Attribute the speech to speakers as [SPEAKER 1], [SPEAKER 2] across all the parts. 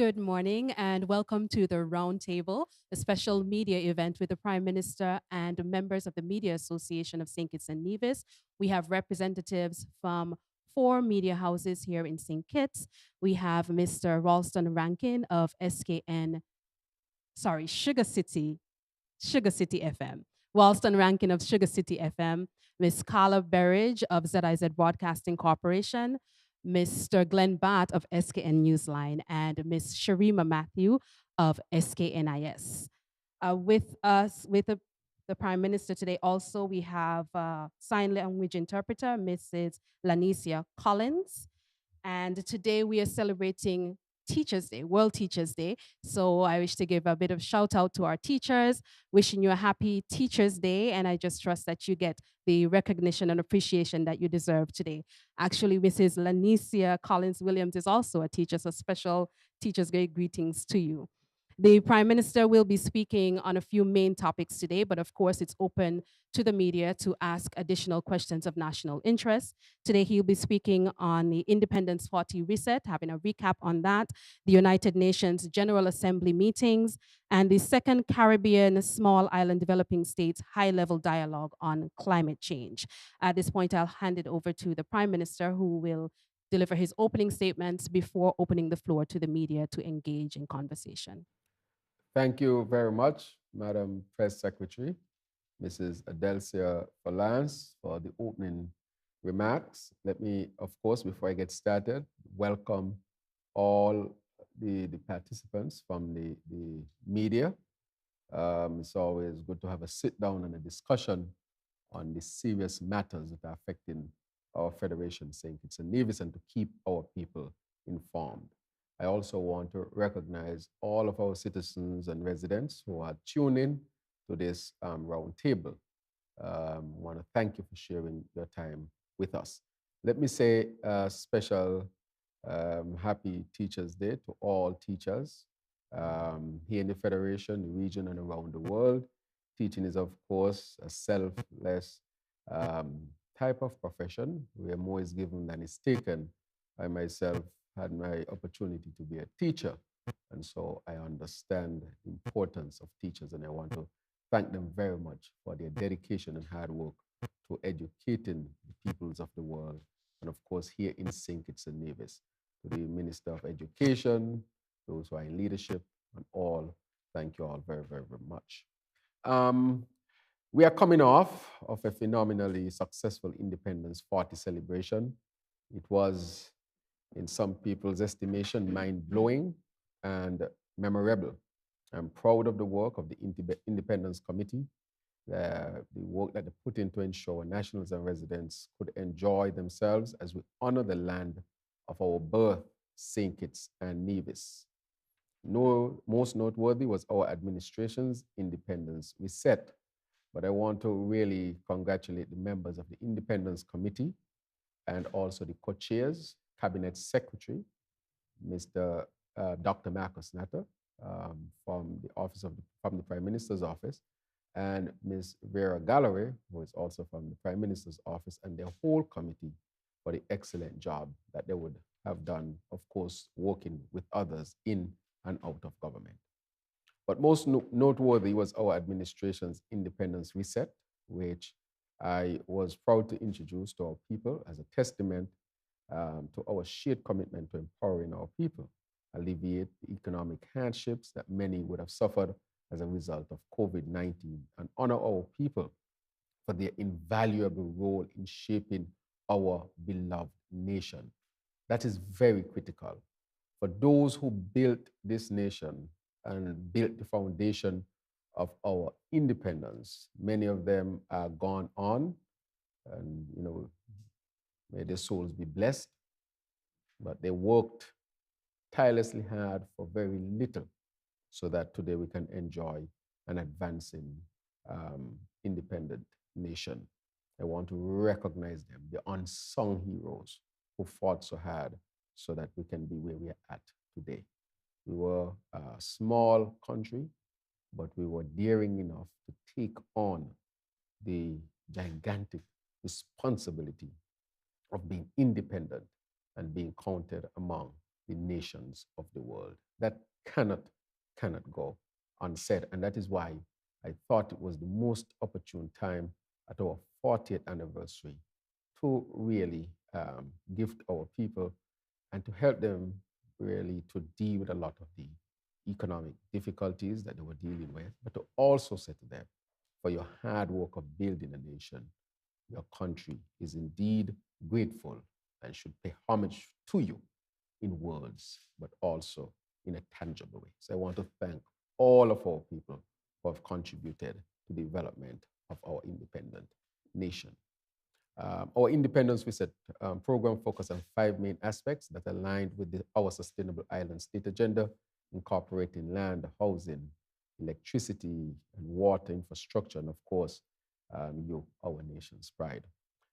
[SPEAKER 1] Good morning and welcome to the Roundtable, a special media event with the Prime Minister and members of the Media Association of St. Kitts and Nevis. We have representatives from four media houses here in St. Kitts. We have Mr. Ralston Rankin of Sugar City FM. Ralston Rankin of Sugar City FM, Miss Carla Berridge of ZIZ Broadcasting Corporation, Mr. Glenn Batt of SKN Newsline, and Miss Sharima Matthew of SKNIS. With us, with the Prime Minister today, also we have sign language interpreter, Mrs. Lanicia Collins. And today we are celebrating Teachers Day, World Teachers Day. So I wish to give a bit of shout out to our teachers, wishing you a happy Teachers Day. And I just trust that you get the recognition and appreciation that you deserve today. Actually, Mrs. Lanicia Collins Williams is also a teacher, so special Teachers Day greetings to you. The Prime Minister will be speaking on a few main topics today, but of course, it's open to the media to ask additional questions of national interest. Today, he'll be speaking on the Independence 40 reset, having a recap on that, the United Nations General Assembly meetings, and the second Caribbean Small Island Developing States high level dialogue on climate change. At this point, I'll hand it over to the Prime Minister, who will deliver his opening statements before opening the floor to the media to engage in conversation.
[SPEAKER 2] Thank you very much, Madam Press Secretary, Mrs. Adelcia Falance, for the opening remarks. Let me, of course, before I get started, welcome all the participants from the media. It's always good to have a sit down and a discussion on the serious matters that are affecting our Federation, St. Kitts and Nevis, and to keep our people informed. I also want to recognize all of our citizens and residents who are tuning to this roundtable. I want to thank you for sharing your time with us. Let me say a special happy Teachers Day to all teachers here in the Federation, the region, and around the world. Teaching is, of course, a selfless type of profession where more is given than is taken. I myself had my opportunity to be a teacher, and so I understand the importance of teachers, and I want to thank them very much for their dedication and hard work to educating the peoples of the world, and of course here in St. Kitts and Nevis. To the Minister of Education, those who are in leadership, and all, thank you all very, very, very much. We are coming off of a phenomenally successful Independence 40 celebration. It was, in some people's estimation, mind-blowing and memorable. I'm proud of the work of the Independence Committee, the work that they put in to ensure nationals and residents could enjoy themselves as we honor the land of our birth, St. Kitts and Nevis. Most noteworthy was our administration's independence reset. But I want to really congratulate the members of the Independence Committee and also the co-chairs, Cabinet Secretary, Mr. Dr. Marcus Natter from the Prime Minister's office, and Ms. Vera Galloway, who is also from the Prime Minister's office, and their whole committee for the excellent job that they would have done, of course, working with others in and out of government. But most noteworthy was our administration's independence reset, which I was proud to introduce to our people as a testament to our shared commitment to empowering our people, alleviate the economic hardships that many would have suffered as a result of COVID-19, and honor our people for their invaluable role in shaping our beloved nation. That is very critical. For those who built this nation and built the foundation of our independence, many of them are gone on, and may their souls be blessed. But they worked tirelessly hard for very little so that today we can enjoy an advancing independent nation. I want to recognize them, the unsung heroes who fought so hard so that we can be where we are at today. We were a small country, but we were daring enough to take on the gigantic responsibility of being independent and being counted among the nations of the world. That cannot go unsaid. And that is why I thought it was the most opportune time at our 40th anniversary to really gift our people and to help them really to deal with a lot of the economic difficulties that they were dealing with, but to also say to them, for your hard work of building a nation, your country is indeed grateful and should pay homage to you in words, but also in a tangible way. So I want to thank all of our people who have contributed to the development of our independent nation. Our Independence Reset program focused on five main aspects that aligned with our Sustainable Island State agenda, incorporating land, housing, electricity, and water infrastructure, and of course, you, our nation's pride.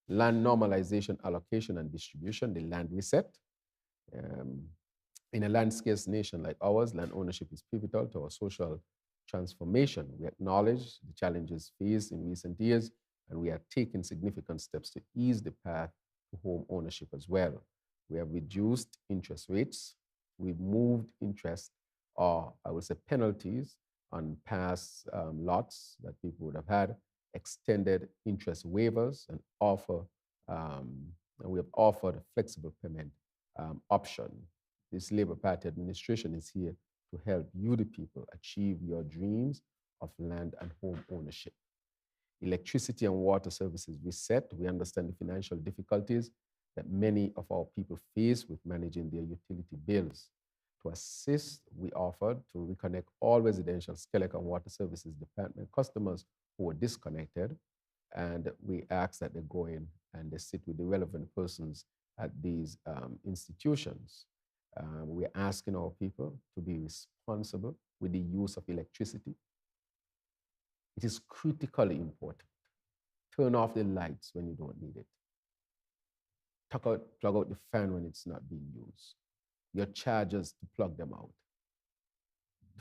[SPEAKER 2] Land normalization, allocation, and distribution, the land reset. Um, in a land scarce nation like ours, land ownership is pivotal to our social transformation. We acknowledge the challenges faced in recent years, and we are taking significant steps to ease the path to home ownership as well. We have reduced interest rates, we've moved interest, or I would say penalties, on past lots that people would have had, extended interest waivers, and we have offered a flexible payment option. This Labour Party administration is here to help you, the people, achieve your dreams of land and home ownership. Electricity and water services reset. We understand the financial difficulties that many of our people face with managing their utility bills. To assist, we offered to reconnect all residential Skelec and water services department customers who were disconnected, and we ask that they go in and they sit with the relevant persons at these institutions. We're asking our people to be responsible with the use of electricity. It is critically important. Turn off the lights when you don't need it. Plug out the fan when it's not being used. Your chargers, to plug them out.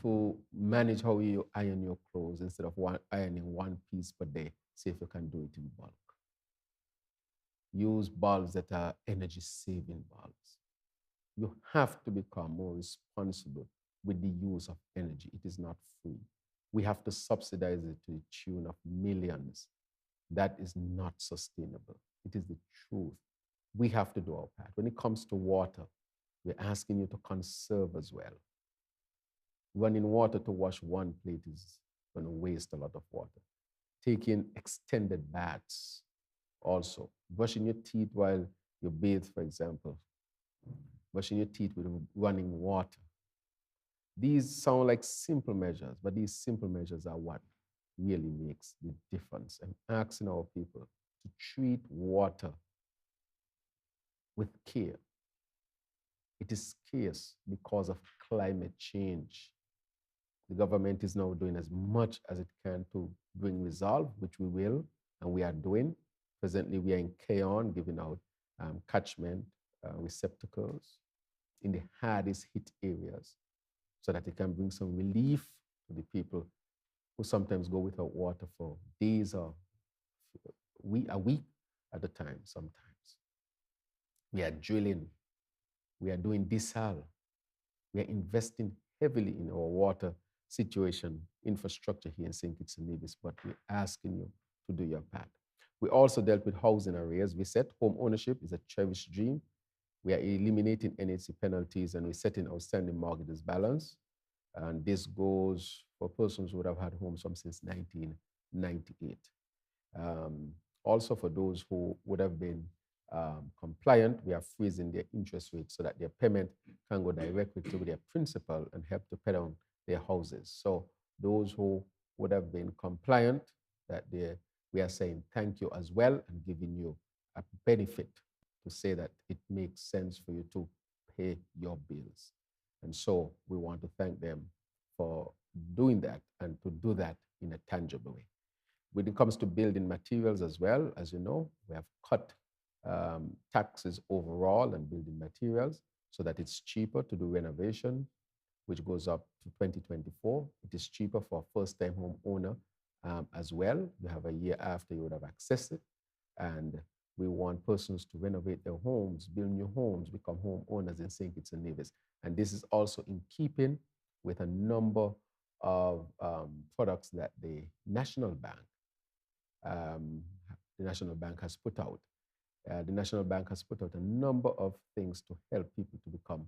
[SPEAKER 2] To manage how you iron your clothes instead of ironing one piece per day, see if you can do it in bulk. Use bulbs that are energy saving bulbs. You have to become more responsible with the use of energy. It is not free. We have to subsidize it to the tune of millions. That is not sustainable. It is the truth. We have to do our part. When it comes to water, we're asking you to conserve as well. Running water to wash one plate is going to waste a lot of water. Taking extended baths also. Brushing your teeth while you bathe, for example. Brushing your teeth with running water. These sound like simple measures, but these simple measures are what really makes the difference. And asking our people to treat water with care. It is scarce because of climate change. The government is now doing as much as it can to bring resolve, which we will, and we are doing. Presently, we are in Keon giving out catchment receptacles in the hardest hit areas so that it can bring some relief to the people who sometimes go without water for days or a week at a time sometimes. We are drilling. We are doing desal. We are investing heavily in our water situation, infrastructure here in St. Kitts and Nevis, but we're asking you to do your part. We also dealt with housing arrears. We said home ownership is a cherished dream. We are eliminating NHC penalties and we're setting outstanding mortgages balance. And this goes for persons who would have had homes from since 1998. Also for those who would have been compliant, we are freezing their interest rate so that their payment can go directly to their principal and help to pay down their houses. So those who would have been compliant, we are saying thank you as well and giving you a benefit to say that it makes sense for you to pay your bills. And so we want to thank them for doing that and to do that in a tangible way. When it comes to building materials as well, as you know, we have cut taxes overall on building materials so that it's cheaper to do renovation, which goes up to 2024. It is cheaper for a first-time home owner as well. You have a year after you would have accessed it. And We want persons to renovate their homes, build new homes, become homeowners in St. Kitts and Nevis. And this is also in keeping with a number of products that um, the National Bank has put out. The National Bank has put out a number of things to help people to become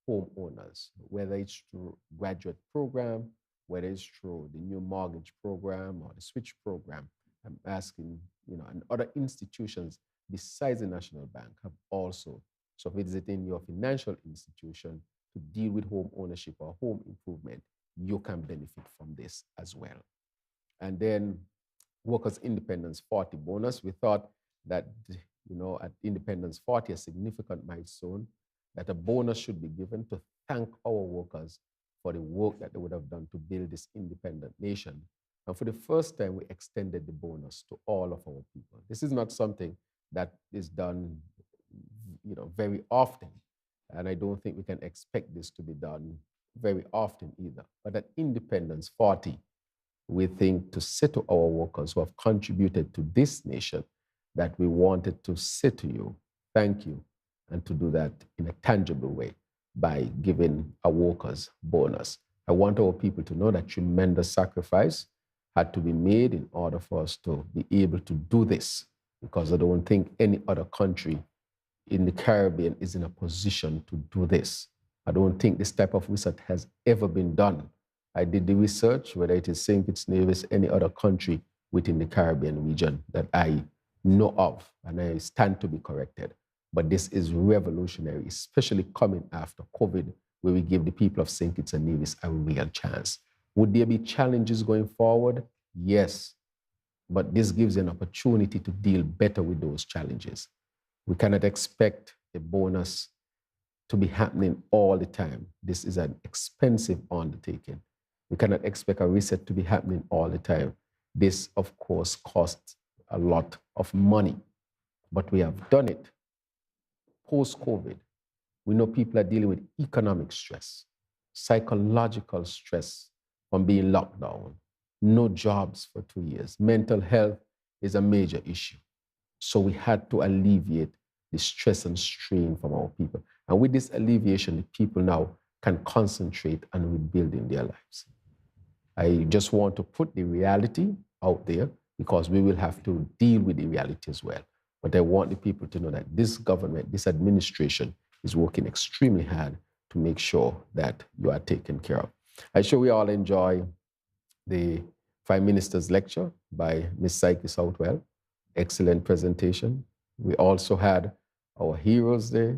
[SPEAKER 2] homeowners, whether it's through graduate program, whether it's through the new mortgage program or the switch program. I'm asking, and other institutions besides the National Bank have also. So visiting your financial institution to deal with home ownership or home improvement, you can benefit from this as well. And then Workers' Independence 40 bonus. We thought that, at Independence 40, a significant milestone, that a bonus should be given to thank our workers for the work that they would have done to build this independent nation. And for the first time, we extended the bonus to all of our people. This is not something that is done, very often. And I don't think we can expect this to be done very often either. But at Independence 40, we think to say to our workers who have contributed to this nation that we wanted to say to you, thank you, and to do that in a tangible way by giving our workers bonus. I want our people to know that tremendous sacrifice had to be made in order for us to be able to do this, because I don't think any other country in the Caribbean is in a position to do this. I don't think this type of research has ever been done. I did the research, whether it is St. Kitts Nevis, any other country within the Caribbean region that I know of, and I stand to be corrected. But this is revolutionary, especially coming after COVID, where we give the people of St. Kitts and Nevis a real chance. Would there be challenges going forward? Yes. But this gives an opportunity to deal better with those challenges. We cannot expect a bonus to be happening all the time. This is an expensive undertaking. We cannot expect a reset to be happening all the time. This, of course, costs a lot of money, but we have done it. Post-COVID, we know people are dealing with economic stress, psychological stress from being locked down, no jobs for 2 years. Mental health is a major issue. So we had to alleviate the stress and strain from our people. And with this alleviation, the people now can concentrate on rebuilding their lives. I just want to put the reality out there because we will have to deal with the reality as well. But I want the people to know that this government, this administration is working extremely hard to make sure that you are taken care of. I'm sure we all enjoy the Prime Minister's lecture by Ms. Psyche Southwell. Excellent presentation. We also had our heroes there,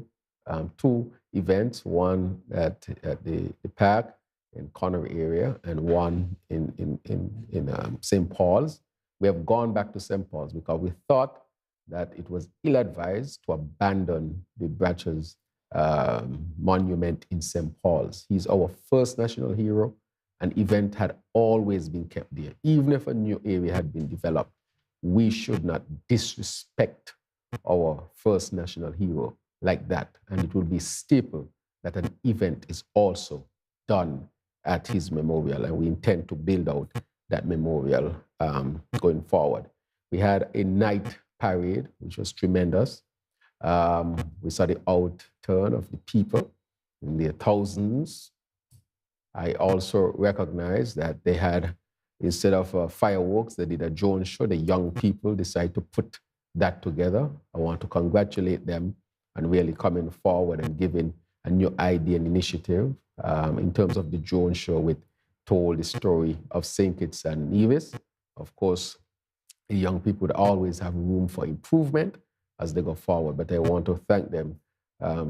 [SPEAKER 2] 2 events, one at the park in Connery area and one in St. Paul's. We have gone back to St. Paul's because we thought that it was ill-advised to abandon the Bratcher's monument in St. Paul's. He's our first national hero. An event had always been kept there. Even if a new area had been developed, we should not disrespect our first national hero like that. And it will be staple that an event is also done at his memorial. And we intend to build out that memorial going forward. We had a night parade, which was tremendous. We saw the outturn of the people in their thousands. I also recognize that they had, instead of fireworks, they did a drone show. The young people decided to put that together. I want to congratulate them on really coming forward and giving a new idea and initiative in terms of the drone show, which told the story of St. Kitts and Nevis. Of course, the young people would always have room for improvement as they go forward, but I want to thank them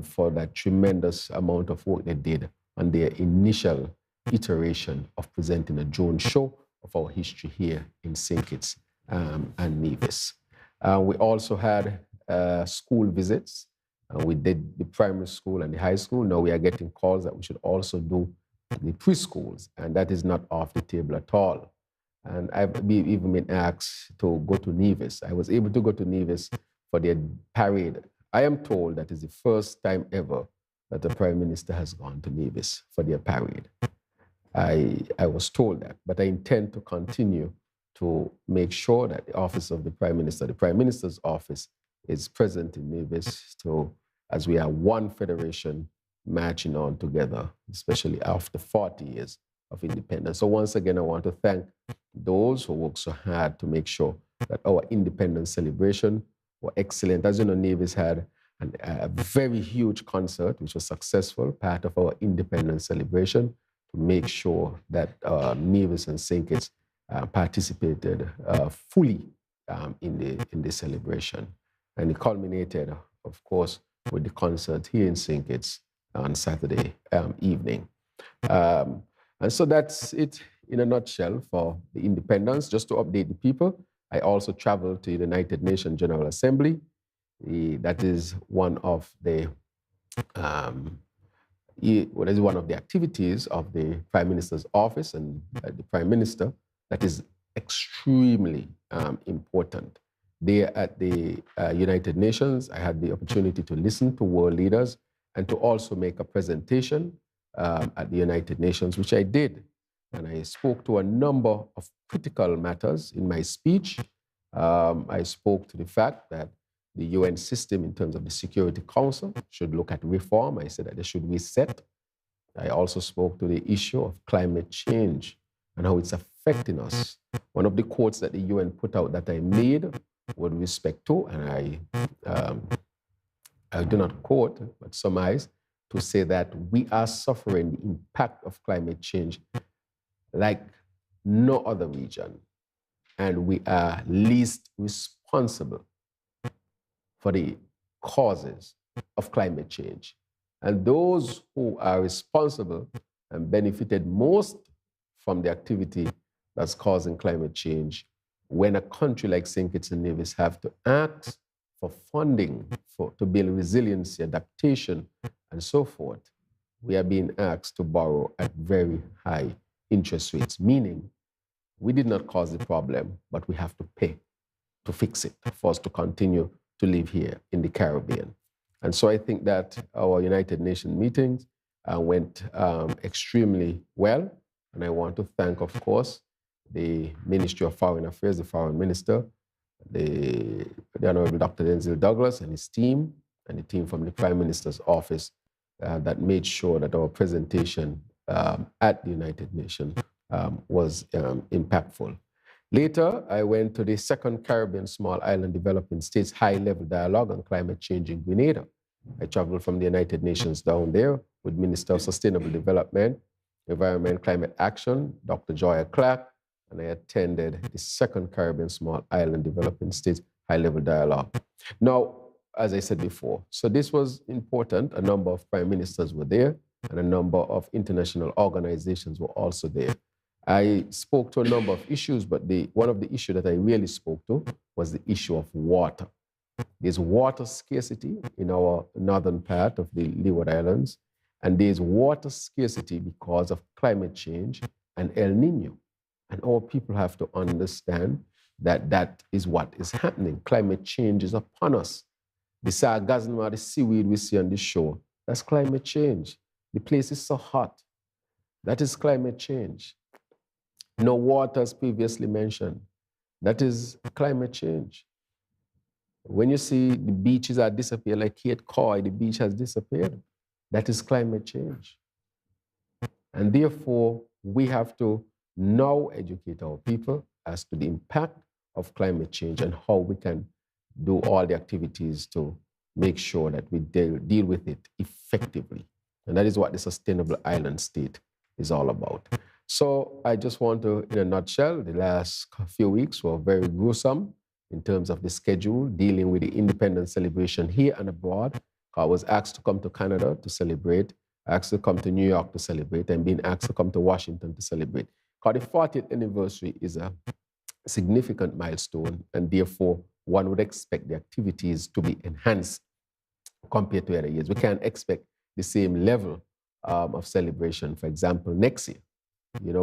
[SPEAKER 2] for that tremendous amount of work they did on their initial iteration of presenting a drone show of our history here in St. Kitts and Nevis. We also had school visits. We did the primary school and the high school. Now we are getting calls that we should also do the preschools, and that is not off the table at all. And I've even been asked to go to Nevis. I was able to go to Nevis for their parade. I am told that is the first time ever that the Prime Minister has gone to Nevis for their parade. I was told that, but I intend to continue to make sure that the office of the Prime Minister, the Prime Minister's office, is present in Nevis as we are one federation marching on together, especially after 40 years of independence. So once again, I want to thank those who worked so hard to make sure that our independence celebration were excellent. As you know, Nevis had a very huge concert, which was successful, part of our independence celebration, to make sure that Nevis and St. Kitts participated fully in the celebration. And it culminated, of course, with the concert here in St. Kitts on Saturday evening. And so that's it in a nutshell for the independence. Just to update the people, I also traveled to the United Nations General Assembly. That is one of the activities of the Prime Minister's office and the Prime Minister that is extremely important. There at the United Nations, I had the opportunity to listen to world leaders and to also make a presentation at the United Nations, which I did. And I spoke to a number of critical matters in my speech. I spoke to the fact that the UN system in terms of the Security Council should look at reform. I said that they should reset. I also spoke to the issue of climate change and how it's affecting us. One of the quotes that the UN put out that I made with respect to, and I do not quote, but surmise, to say that we are suffering the impact of climate change like no other region, and we are least responsible for the causes of climate change. And those who are responsible and benefited most from the activity that's causing climate change, when a country like St. Kitts and Nevis have to ask for funding to build resiliency, adaptation, and so forth, we are being asked to borrow at very high interest rates, meaning we did not cause the problem, but we have to pay to fix it for us to continue to live here in the Caribbean. And so I think that our United Nations meetings went extremely well. And I want to thank, of course, the Ministry of Foreign Affairs, the Foreign Minister, the Honorable Dr. Denzel Douglas and his team, and the team from the Prime Minister's office that made sure that our presentation at the United Nations was impactful. Later, I went to the second Caribbean Small Island Developing States High-Level Dialogue on Climate Change in Grenada. I traveled from the United Nations down there with Minister of Sustainable Development, Environment, Climate Action, Dr. Joya Clark, and I attended the second Caribbean Small Island Developing States High-Level Dialogue. Now, as I said before, so this was important. A number of prime ministers were there, and a number of international organizations were also there. I spoke to a number of issues, but one of the issues that I really spoke to was the issue of water. There's water scarcity in our northern part of the Leeward Islands, and there's water scarcity because of climate change and El Nino. And our people have to understand that that is what is happening. Climate change is upon us. The sargassum, the seaweed we see on the shore, that's climate change. The place is so hot. That is climate change. No water, as previously mentioned. That is climate change. When you see the beaches are disappeared, like Cape Coy, the beach has disappeared. That is climate change. And therefore, we have to now educate our people as to the impact of climate change and how we can do all the activities to make sure that we deal with it effectively. And that is what the Sustainable Island State is all about. So I just want to, in a nutshell, the last few weeks were very gruesome in terms of the schedule, dealing with the independence celebration here and abroad. I was asked to come to Canada to celebrate, asked to come to New York to celebrate, and being asked to come to Washington to celebrate. Because the 40th anniversary is a significant milestone, and therefore one would expect the activities to be enhanced compared to other years. We can't expect the same level of celebration, for example, next year.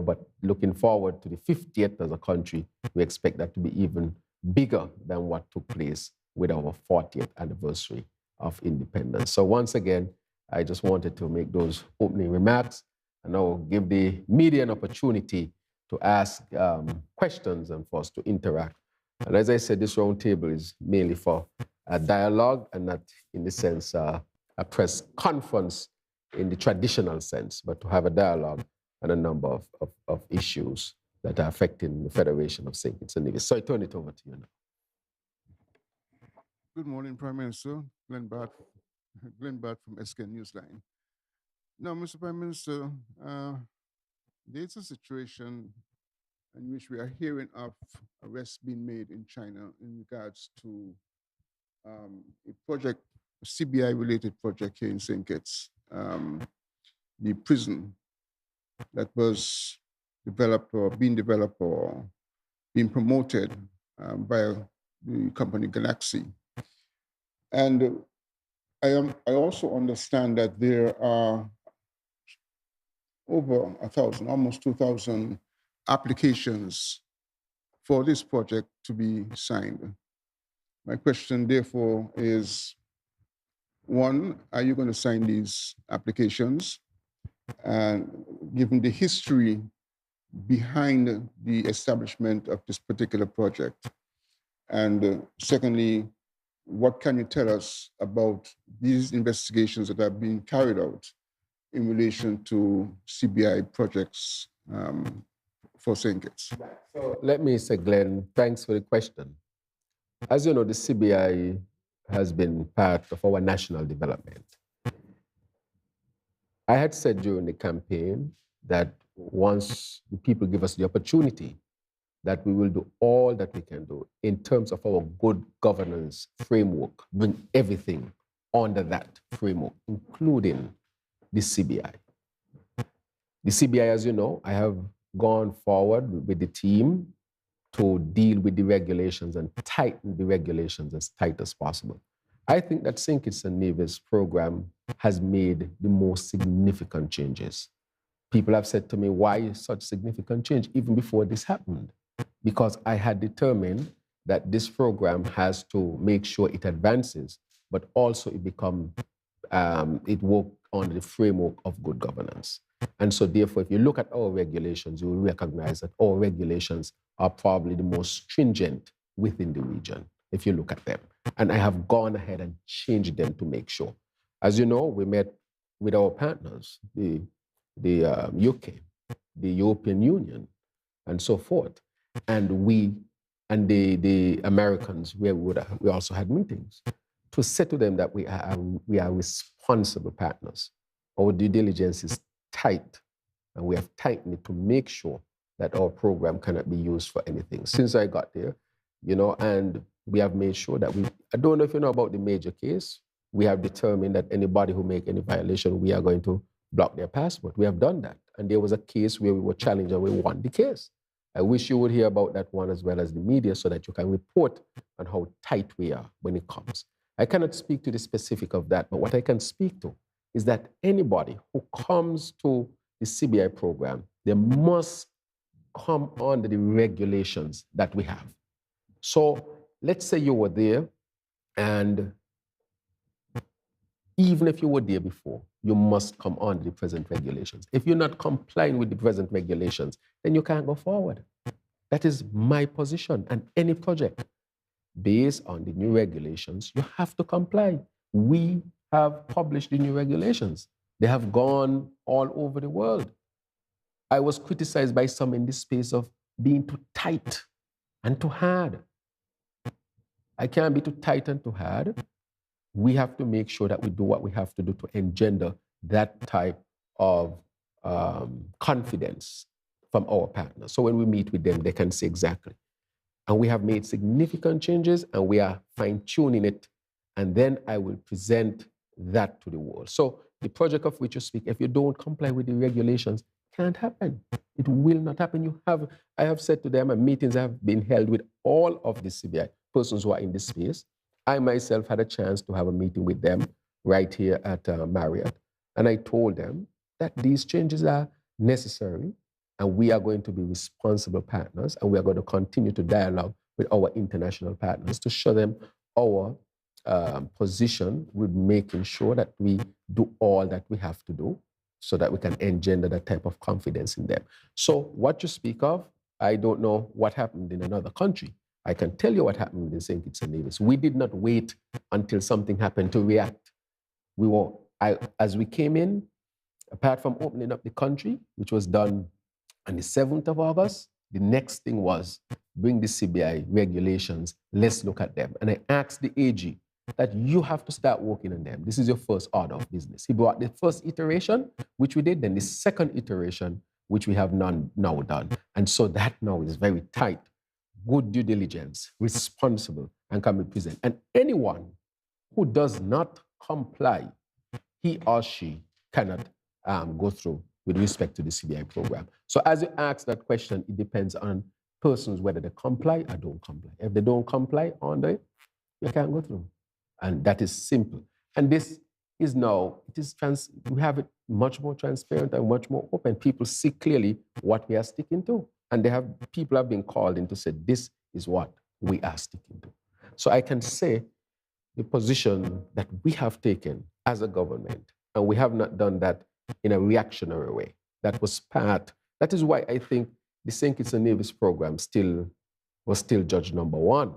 [SPEAKER 2] But looking forward to the 50th as a country, we expect that to be even bigger than what took place with our 40th anniversary of independence. So once again, I just wanted to make those opening remarks, and I will give the media an opportunity to ask questions and for us to interact. And as I said, this roundtable is mainly for a dialogue and not in the sense a press conference in the traditional sense, but to have a dialogue on a number of issues that are affecting the Federation of St. Kitts and Nevis. So I turn it over to you now.
[SPEAKER 3] Good morning, Prime Minister. Glenn Bart from SK Newsline. Now, Mr. Prime Minister, there's a situation in which we are hearing of arrests being made in China in regards to a project, a CBI-related project here in St. Kitts, the prison that was developed or being promoted by the company Galaxy. And I also understand that there are over 1,000, almost 2,000 applications for this project to be signed. My question, therefore, is, one, are you going to sign these applications? And given the history behind the establishment of this particular project. And secondly, what can you tell us about these investigations that are being carried out in relation to CBI projects for St. Kitts?
[SPEAKER 2] So let me say, Glenn, thanks for the question. As you know, the CBI has been part of our national development. I had said during the campaign that once the people give us the opportunity, that we will do all that we can do in terms of our good governance framework, bring everything under that framework, including the CBI. The CBI, as you know, I have gone forward with the team to deal with the regulations and tighten the regulations as tight as possible. I think that St. Kitts and Nevis program has made the most significant changes. People have said to me, why such significant change even before this happened? Because I had determined that this program has to make sure it advances, but also it works on the framework of good governance. And so therefore, if you look at our regulations, you will recognize that our regulations are probably the most stringent within the region, if you look at them. And I have gone ahead and changed them to make sure. As you know, we met with our partners, the UK, the European Union, and so forth. And the Americans, where we also had meetings to say to them that we are responsible partners. Our due diligence is tight, and we have tightened it to make sure that our program cannot be used for anything. Since I got there, and we have made sure that I don't know if you know about the major case, we have determined that anybody who make any violation, we are going to block their passport. We have done that. And there was a case where we were challenged and we won the case. I wish you would hear about that one as well as the media so that you can report on how tight we are when it comes. I cannot speak to the specific of that, but what I can speak to is that anybody who comes to the CBI program, they must come under the regulations that we have. So let's say you were there, and even if you were there before, you must come under the present regulations. If you're not complying with the present regulations, then you can't go forward. That is my position. And any project based on the new regulations, you have to comply. We have published the new regulations. They have gone all over the world. I was criticized by some in this space of being too tight and too hard. I can't be too tight and too hard. We have to make sure that we do what we have to do to engender that type of confidence from our partners. So when we meet with them, they can say exactly. And we have made significant changes, and we are fine-tuning it. And then I will present that to the world. So the project of which you speak, if you don't comply with the regulations, can't happen. It will not happen. I have said to them, and meetings have been held with all of the CBI persons who are in this space. I myself had a chance to have a meeting with them right here at Marriott. And I told them that these changes are necessary, and we are going to be responsible partners, and we are going to continue to dialogue with our international partners to show them our position with making sure that we do all that we have to do so that we can engender that type of confidence in them. So what you speak of, I don't know what happened in another country. I can tell you what happened in St. Kitts and Nevis. We did not wait until something happened to react. As we came in, apart from opening up the country, which was done on the 7th of August, the next thing was bring the CBI regulations, let's look at them. And I asked the AG that you have to start working on them. This is your first order of business. He brought the first iteration, which we did, then the second iteration, which we have now done. And so that now is very tight, good due diligence, responsible, and can be present. And anyone who does not comply, he or she cannot go through with respect to the CBI program. So as you ask that question, it depends on persons whether they comply or don't comply. If they don't comply on it, you can't go through. And that is simple. And this is now, we have it much more transparent and much more open. People see clearly what we are sticking to. And people have been called in to say, this is what we are sticking to. So I can say the position that we have taken as a government, and we have not done that in a reactionary way. That is why I think the St. Kitts and Nevis program was still judge number one.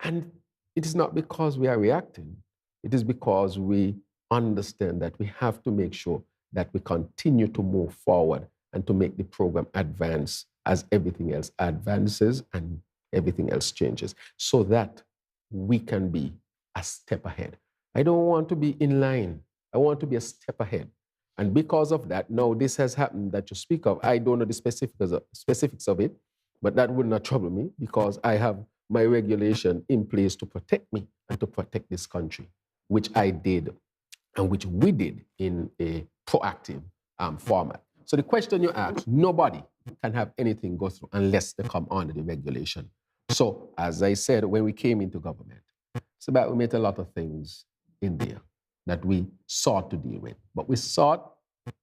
[SPEAKER 2] And it is not because we are reacting. It is because we understand that we have to make sure that we continue to move forward and to make the program advance as everything else advances and everything else changes, so that we can be a step ahead. I don't want to be in line. I want to be a step ahead. And because of that, now this has happened that you speak of. I don't know the specifics of it, but that would not trouble me because I have my regulation in place to protect me and to protect this country, which I did and which we did in a proactive format. So the question you asked, nobody can have anything go through unless they come under the regulation. So as I said, when we came into government, we made a lot of things in there that we sought to deal with, but we sought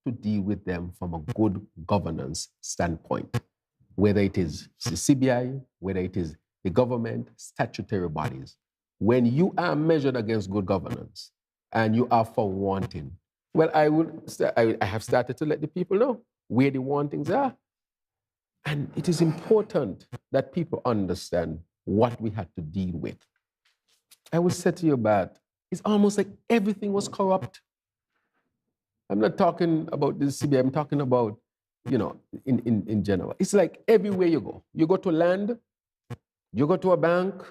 [SPEAKER 2] to deal with them from a good governance standpoint, whether it is the CBI, whether it is the government, statutory bodies. When you are measured against good governance and you are found wanting, well, I have started to let the people know where the wantings are. And it is important that people understand what we had to deal with. I will say to you about, it's almost like everything was corrupt. I'm not talking about the CBI, I'm talking about, in general. It's like everywhere you go to land, you go to a bank,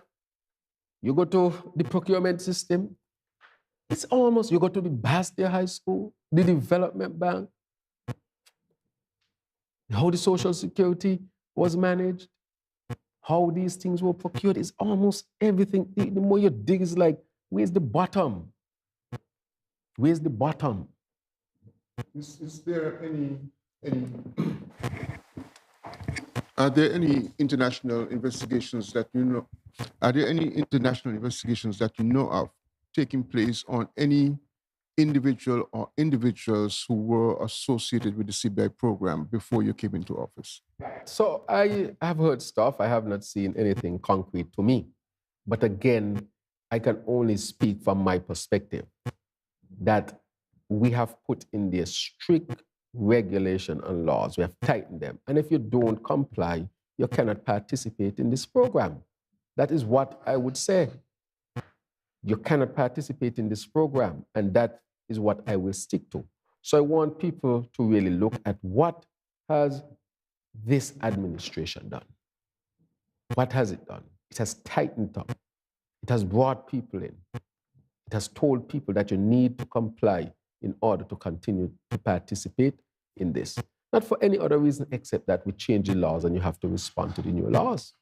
[SPEAKER 2] you go to the procurement system. It's almost, you go to the Bastia High School, the development bank, how the Social Security was managed, how these things were procured. It's almost everything. The more you dig, it's like, where's the bottom? Where's the bottom?
[SPEAKER 3] Is there are there any international investigations that you know? Are there any international investigations that you know of taking place on any individual or individuals who were associated with the CBI program before you came into office?
[SPEAKER 2] So I have heard stuff. I have not seen anything concrete to me. But again, I can only speak from my perspective that we have put in there strict regulation and laws. We have tightened them. And if you don't comply, you cannot participate in this program. That is what I would say. You cannot participate in this program, and that is what I will stick to. So I want people to really look at what has this administration done. What has it done? It has tightened up. It has brought people in. It has told people that you need to comply in order to continue to participate in this. Not for any other reason except that we change the laws and you have to respond to the new laws.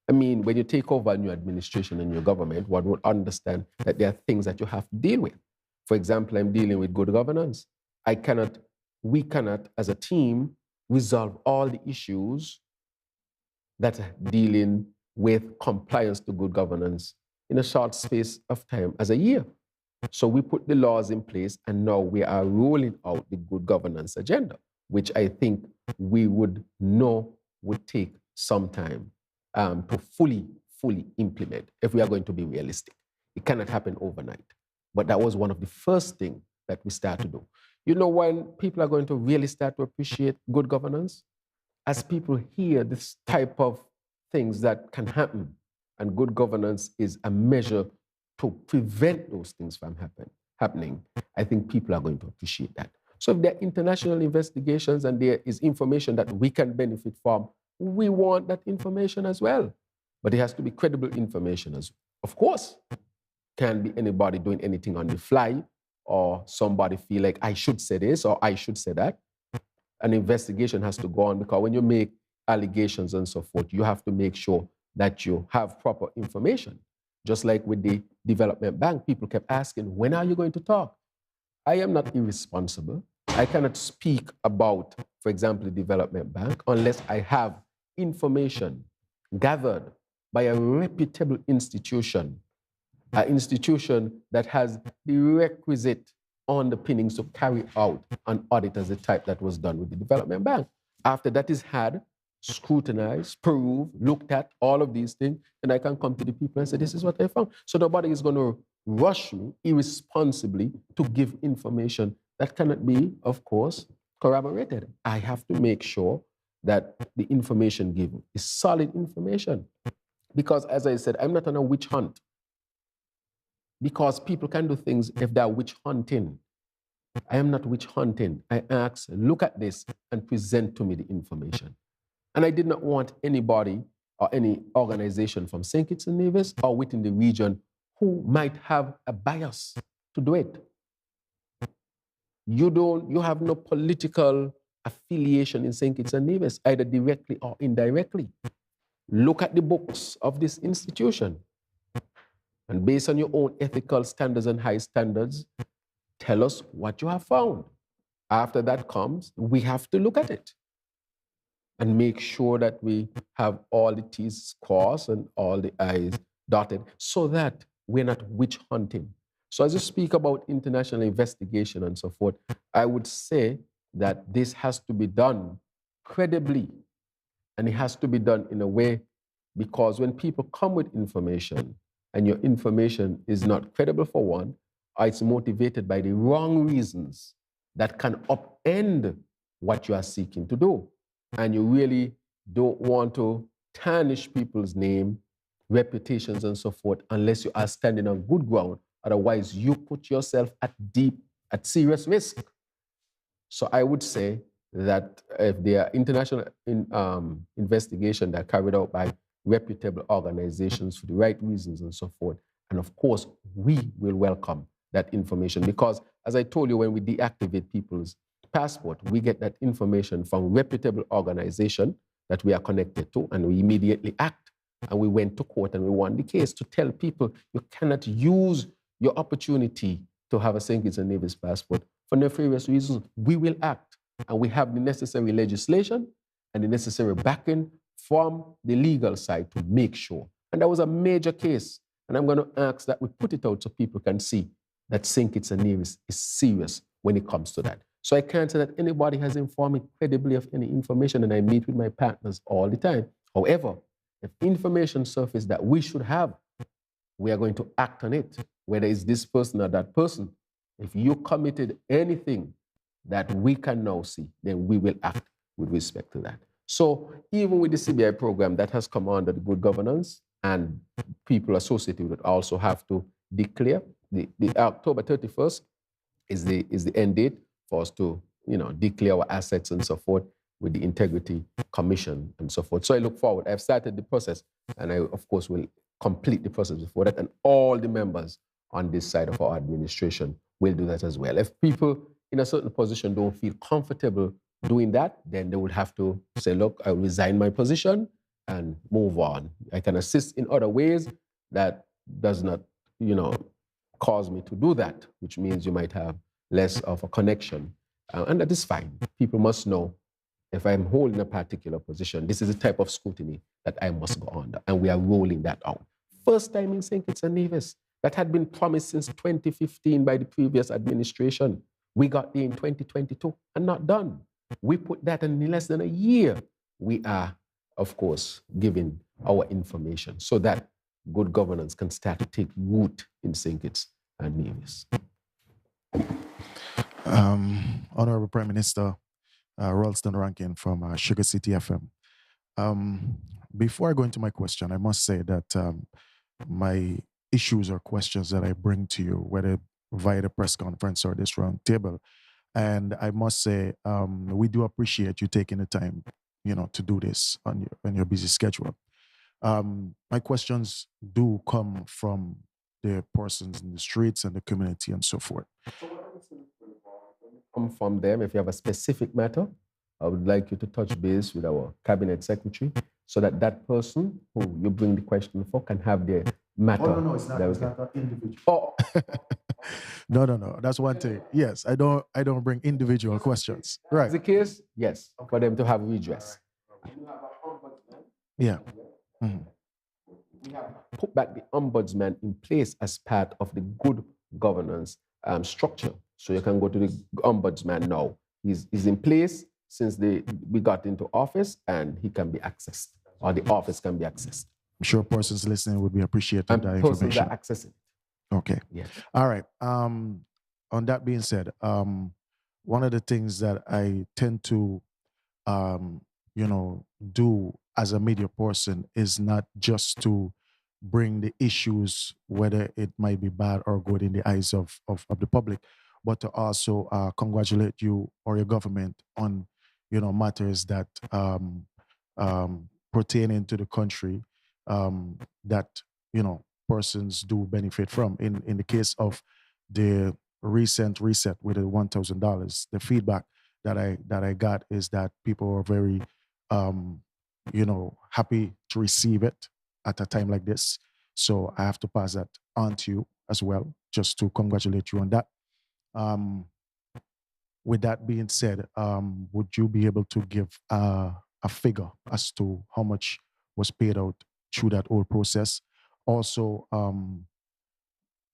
[SPEAKER 2] I mean, when you take over a new administration and your government, one would understand that there are things that you have to deal with. For example, I'm dealing with good governance. We cannot, as a team, resolve all the issues that are dealing with compliance to good governance in a short space of time as a year. So we put the laws in place, and now we are rolling out the good governance agenda, which I think we would know would take some time to fully implement if we are going to be realistic. It cannot happen overnight. But that was one of the first things that we started to do. You know when people are going to really start to appreciate good governance? As people hear this type of things that can happen, and good governance is a measure to prevent those things from happening, I think people are going to appreciate that. So if there are international investigations and there is information that we can benefit from, we want that information as well. But it has to be credible information as well. Of course, can't be anybody doing anything on the fly, or somebody feel like I should say this or I should say that. An investigation has to go on, because when you make allegations and so forth, you have to make sure that you have proper information. Just like with the development bank, people kept asking, when are you going to talk? I am not irresponsible. I cannot speak about, for example, the development bank unless I have information gathered by a reputable institution, an institution that has the requisite underpinnings to carry out an audit as the type that was done with the development bank. After that is had, scrutinized, proved, looked at, all of these things, and I can come to the people and say, this is what I found. So nobody is going to rush me irresponsibly to give information that cannot be, of course, corroborated. I have to make sure that the information given is solid information. Because as I said, I'm not on a witch hunt. Because people can do things if they're witch hunting. I am not witch hunting. I ask, look at this and present to me the information. And I did not want anybody or any organization from St. Kitts and Nevis or within the region who might have a bias to do it. You have no political affiliation in St. Kitts and Nevis, either directly or indirectly. Look at the books of this institution. And based on your own ethical standards and high standards, tell us what you have found. After that comes, we have to look at it and make sure that we have all the T's crossed and all the I's dotted, so that we're not witch hunting. So as you speak about international investigation and so forth, I would say that this has to be done credibly, and it has to be done in a way, because when people come with information and your information is not credible for one, or it's motivated by the wrong reasons that can upend what you are seeking to do, and you really don't want to tarnish people's name, reputations, and so forth, unless you are standing on good ground. Otherwise, you put yourself at serious risk. So I would say that if there are international investigations that are carried out by reputable organizations for the right reasons and so forth, and of course, we will welcome that information, because as I told you, when we deactivate people's passport, we get that information from reputable organization that we are connected to, and we immediately act. And we went to court and we won the case to tell people you cannot use your opportunity to have a St. Kitts and Nevis passport for nefarious reasons. We will act, and we have the necessary legislation and the necessary backing from the legal side to make sure. And that was a major case. And I'm going to ask that we put it out so people can see that St. Kitts and Nevis is serious when it comes to that. So I can't say that anybody has informed me credibly of any information, and I meet with my partners all the time. However, if information surfaces that we should have, we are going to act on it, whether it's this person or that person. If you committed anything that we can now see, then we will act with respect to that. So even with the CBI program that has come under the good governance, and people associated with it also have to declare, the October 31st is the end date for us to declare our assets and so forth with the Integrity Commission and so forth. So I look forward. I've started the process, and I, of course, will complete the process before that, and all the members on this side of our administration will do that as well. If people in a certain position don't feel comfortable doing that, then they would have to say, look, I resign my position and move on. I can assist in other ways that does not, cause me to do that, which means you might have less of a connection. And that is fine. People must know, if I'm holding a particular position, this is the type of scrutiny that I must go under, and we are rolling that out. First time in St. Kitts and Nevis. That had been promised since 2015 by the previous administration. We got there in 2022 and not done. We put that in less than a year. We are, of course, giving our information so that good governance can start to take root in St. Kitts and Nevis.
[SPEAKER 4] Honorable Prime Minister Ralston Rankin from Sugar City FM. Before I go into my question, I must say that my issues or questions that I bring to you, whether via the press conference or this round table, and I must say we do appreciate you taking the time, to do this on your busy schedule. My questions do come from the persons in the streets and the community and so forth.
[SPEAKER 2] Come from them. If you have a specific matter, I would like you to touch base with our cabinet secretary so that that person who you bring the question for can have their matter.
[SPEAKER 4] Oh, no, it's not an individual. Oh. No. That's one thing. Yes, I don't bring individual questions. Right.
[SPEAKER 2] Is the case? Yes, for them to have redress.
[SPEAKER 4] Yeah. Mm-hmm.
[SPEAKER 2] We have put back the ombudsman in place as part of the good governance structure. So you can go to the ombudsman now. He's in place since we got into office, and he can be accessed, or the office can be accessed.
[SPEAKER 4] I'm sure persons listening would be appreciative of that
[SPEAKER 2] persons
[SPEAKER 4] information.
[SPEAKER 2] are accessing.
[SPEAKER 4] Okay.
[SPEAKER 2] Yeah.
[SPEAKER 4] All right. On that being said, one of the things that I tend to, do as a media person is not just to bring the issues, whether it might be bad or good in the eyes of the public, but to also congratulate you or your government on, matters that pertaining to the country that, persons do benefit from. In the case of the recent reset with the $1,000, the feedback that I got is that people are very, happy to receive it at a time like this. So I have to pass that on to you as well, just to congratulate you on that. With that being said, would you be able to give a figure as to how much was paid out through that whole process? Also,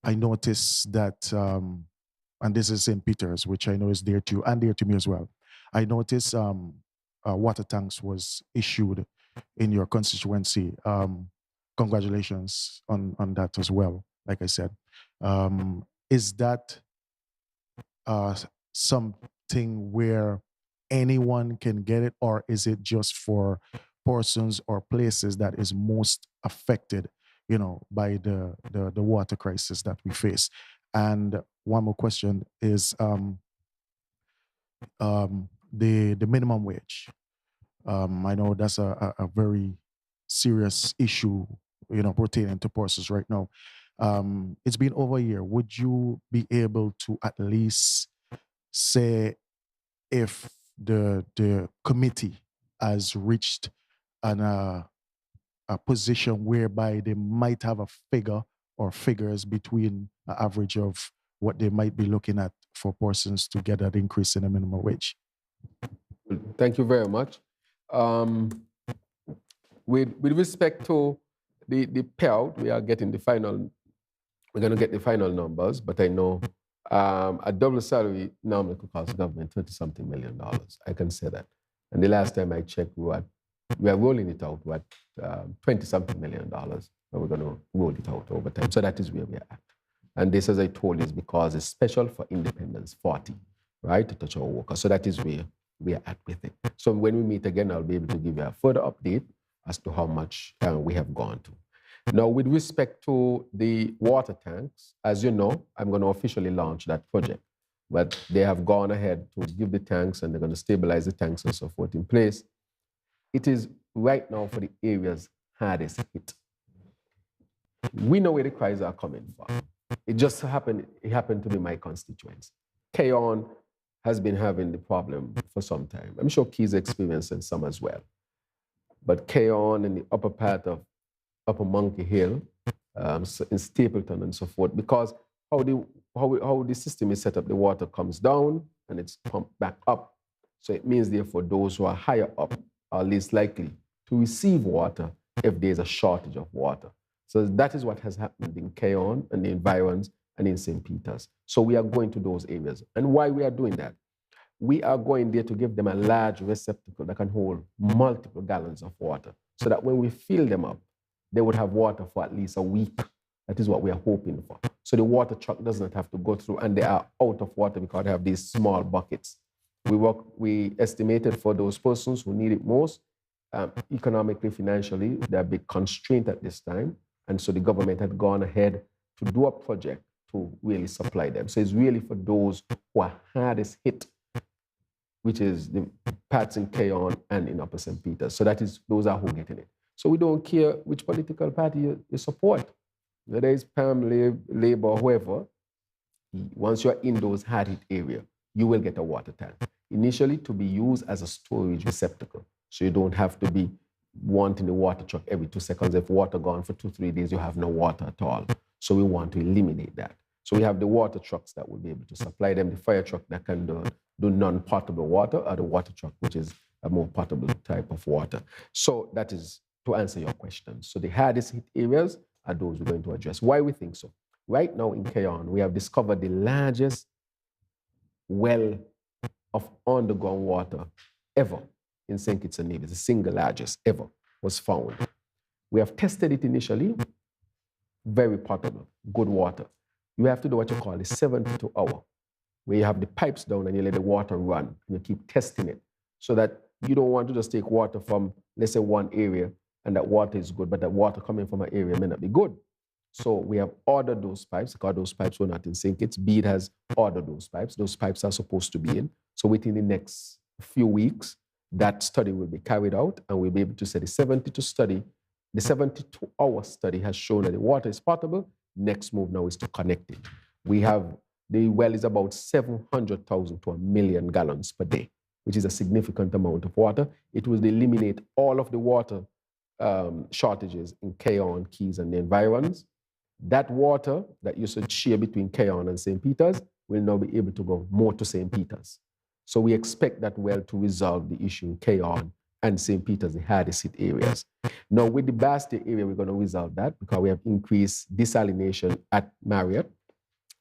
[SPEAKER 4] I noticed that, and this is St. Peter's, which I know is dear to you and dear to me as well. I noticed water tanks was issued in your constituency. Congratulations on that as well, like I said. Is that something where anyone can get it, or is it just for persons or places that is most affected, by the water crisis that we face? And one more question is the minimum wage. I know that's a very serious issue, pertaining to persons right now. It's been over a year. Would you be able to at least say if the committee has reached a position whereby they might have a figure or figures between an average of what they might be looking at for persons to get that increase in the minimum wage?
[SPEAKER 2] Thank you very much. With respect to the payout, we're going to get the final numbers, but I know a double salary normally could cost government $30-something million. I can say that. And the last time I checked, we are rolling it out with $20-something million, and we're going to roll it out over time. So that is where we are at. And this, as I told you, is because it's special for Independence 40, right, to touch our workers. So that is where we are at with it. So when we meet again, I'll be able to give you a further update as to how much we have gone to. Now, with respect to the water tanks, as you know, I'm going to officially launch that project. But they have gone ahead to give the tanks, and they're going to stabilize the tanks and so forth in place. It is right now for the areas hardest hit. We know where the cries are coming from. It happened to be my constituency. Keyon has been having the problem for some time. I'm sure Key's experiencing some as well. But Keyon and the upper part of Upper Monkey Hill, in Stapleton and so forth, because how the system is set up, the water comes down and it's pumped back up. So it means, therefore, those who are higher up are least likely to receive water if there's a shortage of water. So that is what has happened in Keyon and the environs and in St. Peter's. So we are going to those areas. And why we are doing that? We are going there to give them a large receptacle that can hold multiple gallons of water, so that when we fill them up, they would have water for at least a week. That is what we are hoping for. So the water truck does not have to go through, and they are out of water because they have these small buckets. We estimated for those persons who need it most, economically, financially, they're a big constraint at this time. And so the government had gone ahead to do a project to really supply them. So it's really for those who are hardest hit, which is the parts in Keyon and in Upper St. Peters. So those are who are getting it. So we don't care which political party you support, whether it's PAM, Labour, whoever. Once you're in those hard hit areas, you will get a water tank. Initially to be used as a storage receptacle. So you don't have to be wanting the water truck every 2 seconds. If water gone for 2-3 days, you have no water at all. So we want to eliminate that. So we have the water trucks that will be able to supply them, the fire truck that can do non-potable water, or the water truck, which is a more potable type of water. So that is to answer your question. So the hardest hit areas are those we're going to address. Why we think so? Right now in Keyon, we have discovered the largest well of underground water ever in St. Kitts and Nevis. The single largest ever was found. We have tested it initially, very potable, good water. You have to do what you call a 72-hour, where you have the pipes down and you let the water run and you keep testing it, so that you don't want to just take water from, let's say, one area and that water is good, but that water coming from an area may not be good. So we have ordered those pipes, because those pipes were not in St. Kitts. BEAD has ordered those pipes. Those pipes are supposed to be in. So within the next few weeks, that study will be carried out, and we'll be able to say the 72-hour study has shown that the water is potable. Next move now is to connect it. The well is about 700,000 to 1 million gallons per day, which is a significant amount of water. It will eliminate all of the water shortages in Keyon, Keys, and the environs. That water that used to share between Keyon and St. Peters will now be able to go more to St. Peters. So we expect that well to resolve the issue in Keyon and St. Peters, the hardest hit areas. Now with the Bastille area, we're going to resolve that because we have increased desalination at Marriott.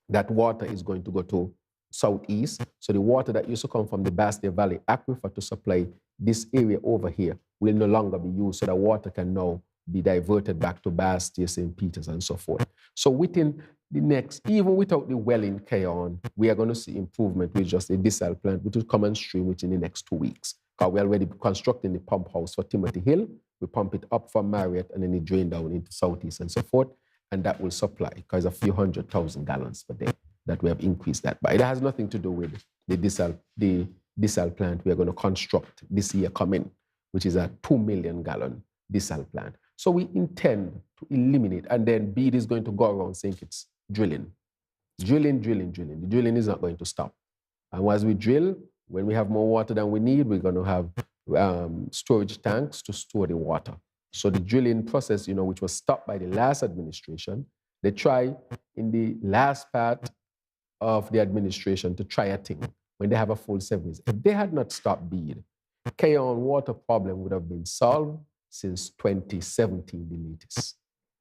[SPEAKER 2] That water is going to go to southeast. So the water that used to come from the Bastille Valley aquifer to supply this area over here will no longer be used. So the water can now be diverted back to Bastille, St. Peters, and so forth. So within the next, even without the well in Keyon, we are going to see improvement with just a desal plant, which will come on stream within the next 2 weeks. Because we're already constructing the pump house for Timothy Hill. We pump it up from Marriott and then it drain down into southeast and so forth. And that will supply, because a few 100,000 gallons per day that we have increased that by. It has nothing to do with the desal plant we are going to construct this year coming, which is a 2 million gallon desal plant. So we intend to eliminate, and then BEAD is going to go around St. Kitts drilling. The drilling is not going to stop. And as we drill, when we have more water than we need, we're going to have storage tanks to store the water. So the drilling process, which was stopped by the last administration, they try in the last part of the administration to try a thing when they have a full 7 years. If they had not stopped BEAD, Keyon water problem would have been solved since 2017, the latest.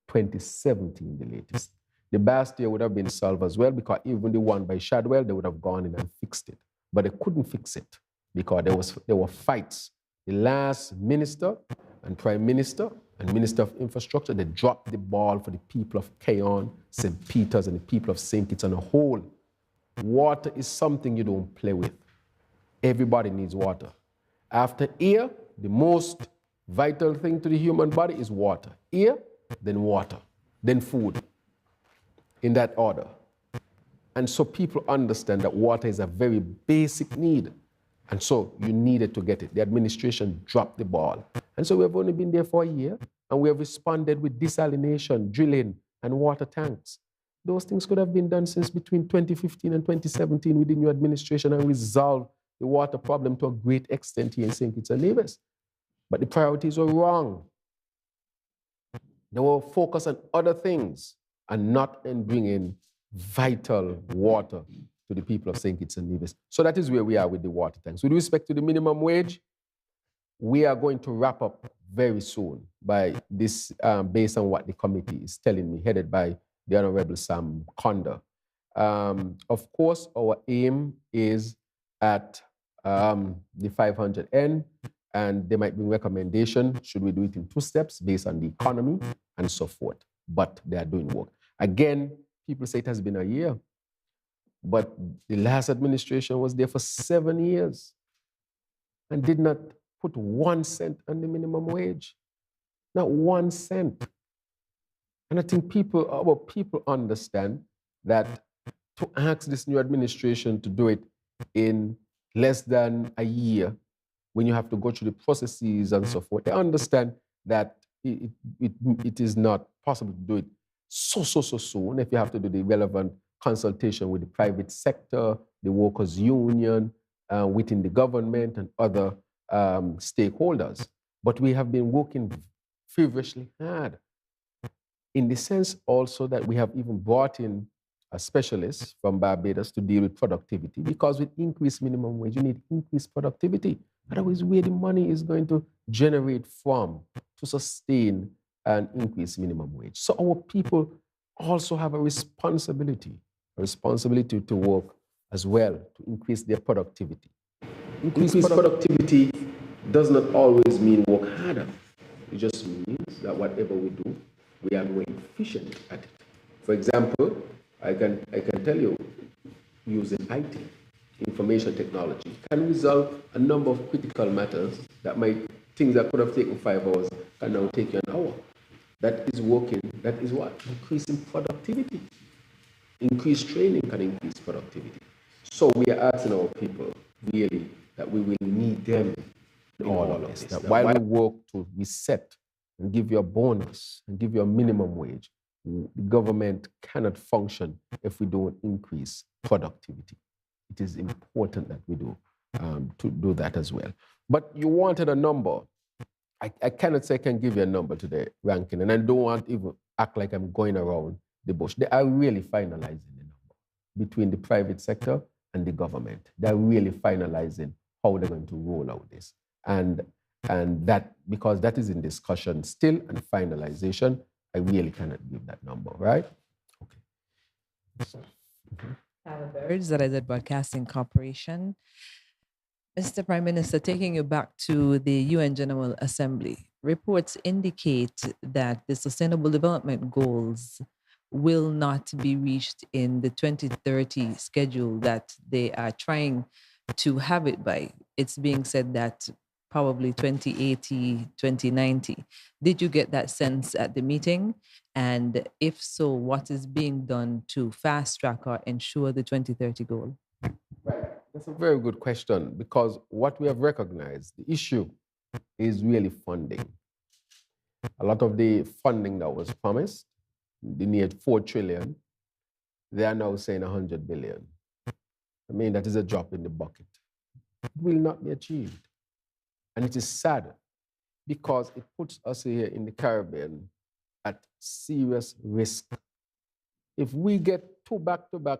[SPEAKER 2] 2017, the latest. The Bastille would have been solved as well, because even the one by Shadwell, they would have gone in and fixed it. But they couldn't fix it because there were fights. The last minister and Prime Minister and Minister of Infrastructure, they dropped the ball for the people of Keyon, St. Peters, and the people of St. Kitts on a whole. Water is something you don't play with. Everybody needs water. After air, the most vital thing to the human body is water. Air, then water, then food, in that order. And so people understand that water is a very basic need. And so you needed to get it. The administration dropped the ball. And so we have only been there for a year, and we have responded with desalination, drilling, and water tanks. Those things could have been done since between 2015 and 2017 within your administration and resolved the water problem to a great extent here in St. Kitts and Nevis. But the priorities were wrong. They were focused on other things and not in bringing vital water to the people of St. Kitts and Nevis. So that is where we are with the water tanks. With respect to the minimum wage, we are going to wrap up very soon by this, based on what the committee is telling me, headed by the Honorable Sam Conda. Of course, our aim is at the 500N, and there might be recommendation, should we do it in 2 steps based on the economy and so forth. But they are doing work. Again, people say it has been a year, but the last administration was there for 7 years and did not put 1 cent on the minimum wage. Not 1 cent. And I think our people understand that to ask this new administration to do it in less than a year, when you have to go through the processes and so forth, they understand that it is not possible to do it so soon if you have to do the relevant consultation with the private sector, the workers' union, within the government and other stakeholders. But we have been working feverishly hard in the sense also that we have even brought in a specialist from Barbados to deal with productivity, because with increased minimum wage, you need increased productivity. Otherwise, where the money is going to generate from to sustain an increased minimum wage. So our people also have a responsibility to work as well to increase their productivity. Increased productivity does not always mean work harder. It just means that whatever we do, we are more efficient at it. For example, I can tell you, using IT, information technology, can resolve a number of critical matters things that could have taken 5 hours can now take you an hour. That is working, that is what? Increasing productivity. Increased training can increase productivity. So we are asking our people really that we will need them in all of this. That while we work to reset and give you a bonus and give you a minimum wage, the government cannot function if we don't increase productivity. It is important that we do to do that as well. But you wanted a number. I cannot say I can give you a number today, Rankin, and I don't want to even act like I'm going around the bush. They are really finalizing the number between the private sector and the government. They're really finalizing how they're going to roll out this. And that, because that is in discussion still and finalization, I really cannot give that number, right? Okay.
[SPEAKER 5] That is a Broadcasting Corporation. Mr. Prime Minister, taking you back to the UN General Assembly, reports indicate that the Sustainable Development Goals will not be reached in the 2030 schedule that they are trying to have it by. It's being said that probably 2080, 2090. Did you get that sense at the meeting? And if so, what is being done to fast track or ensure the 2030 goal?
[SPEAKER 2] Right. That's a very good question, because what we have recognized, the issue is really funding. A lot of the funding that was promised, they need 4 trillion. They are now saying 100 billion. I mean, that is a drop in the bucket. It will not be achieved. And it is sad because it puts us here in the Caribbean at serious risk. If we get 2 back-to-back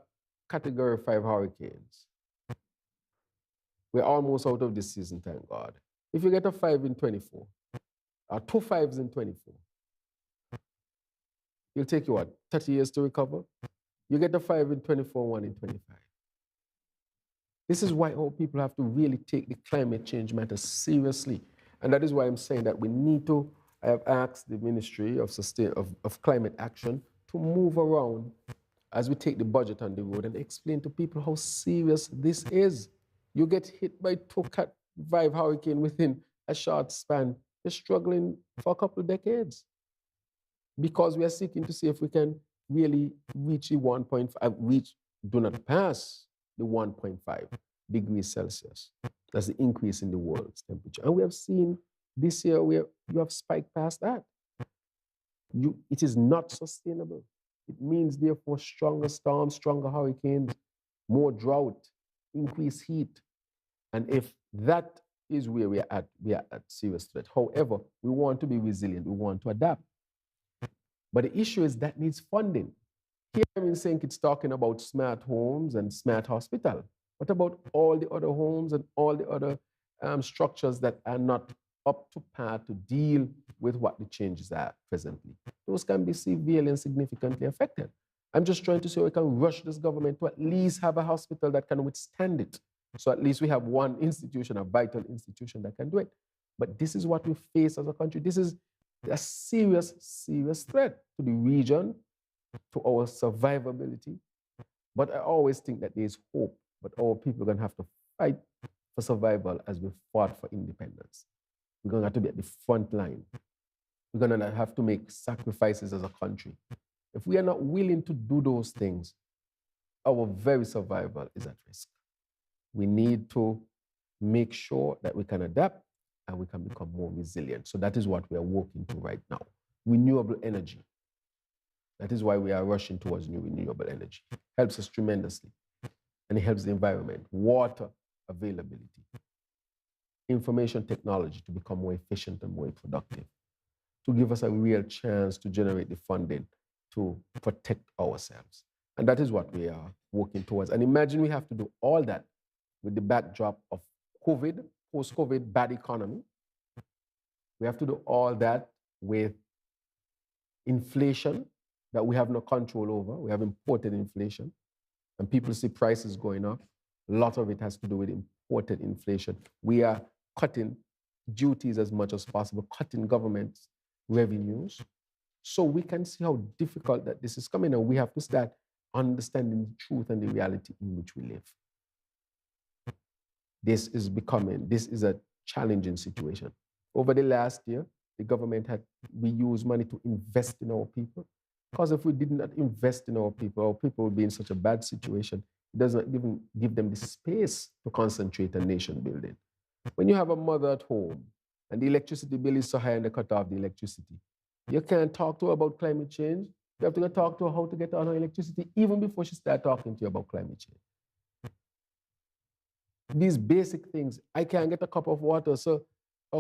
[SPEAKER 2] Category 5 hurricanes, we're almost out of this season, thank God. If you get a 5 in 24, or 2 5s in 24, it'll take you, 30 years to recover? You get a 5 in 24, 1 in 25. This is why all people have to really take the climate change matter seriously. And that is why I'm saying that we need to, I have asked the Ministry of Climate Action to move around as we take the budget on the road and explain to people how serious this is. You get hit by 2 Cat 5 hurricane within a short span, you're struggling for a couple of decades. Because we are seeking to see if we can really reach the 1.5, do not pass the 1.5 degrees Celsius. That's the increase in the world's temperature. And we have seen this year where you have spiked past that. It is not sustainable. It means, therefore, stronger storms, stronger hurricanes, more drought, increased heat. And if that is where we are at serious threat. However, we want to be resilient. We want to adapt. But the issue is that needs funding. Here I'm saying it's talking about smart homes and smart hospital. What about all the other homes and all the other structures that are not up to par to deal with what the changes are presently? Those can be severely and significantly affected. I'm just trying to say we can rush this government to at least have a hospital that can withstand it. So at least we have one institution, a vital institution that can do it. But this is what we face as a country. This is a serious, serious threat to the region, to our survivability. But I always think that there is hope. But our people are going to have to fight for survival as we fought for independence. We're going to have to be at the front line. We're going to have to make sacrifices as a country. If we are not willing to do those things, our very survival is at risk. We need to make sure that we can adapt and we can become more resilient. So that is what we are working to right now. Renewable energy. That is why we are rushing towards new renewable energy. Helps us tremendously. And it helps the environment. Water availability. Information technology to become more efficient and more productive. To give us a real chance to generate the funding to protect ourselves. And that is what we are working towards. And imagine we have to do all that with the backdrop of COVID, post-COVID bad economy. We have to do all that with inflation that we have no control over. We have imported inflation, and people see prices going up. A lot of it has to do with imported inflation. We are cutting duties as much as possible, cutting government revenues, so we can see how difficult that this is coming, and we have to start understanding the truth and the reality in which we live. This is a challenging situation. Over the last year, the government we used money to invest in our people. Because if we did not invest in our people would be in such a bad situation. It doesn't even give them the space to concentrate on nation building. When you have a mother at home and the electricity bill is so high and they cut off the electricity, you can't talk to her about climate change. You have to go talk to her how to get on her electricity even before she starts talking to you about climate change. These basic things, I can't get a cup of water, so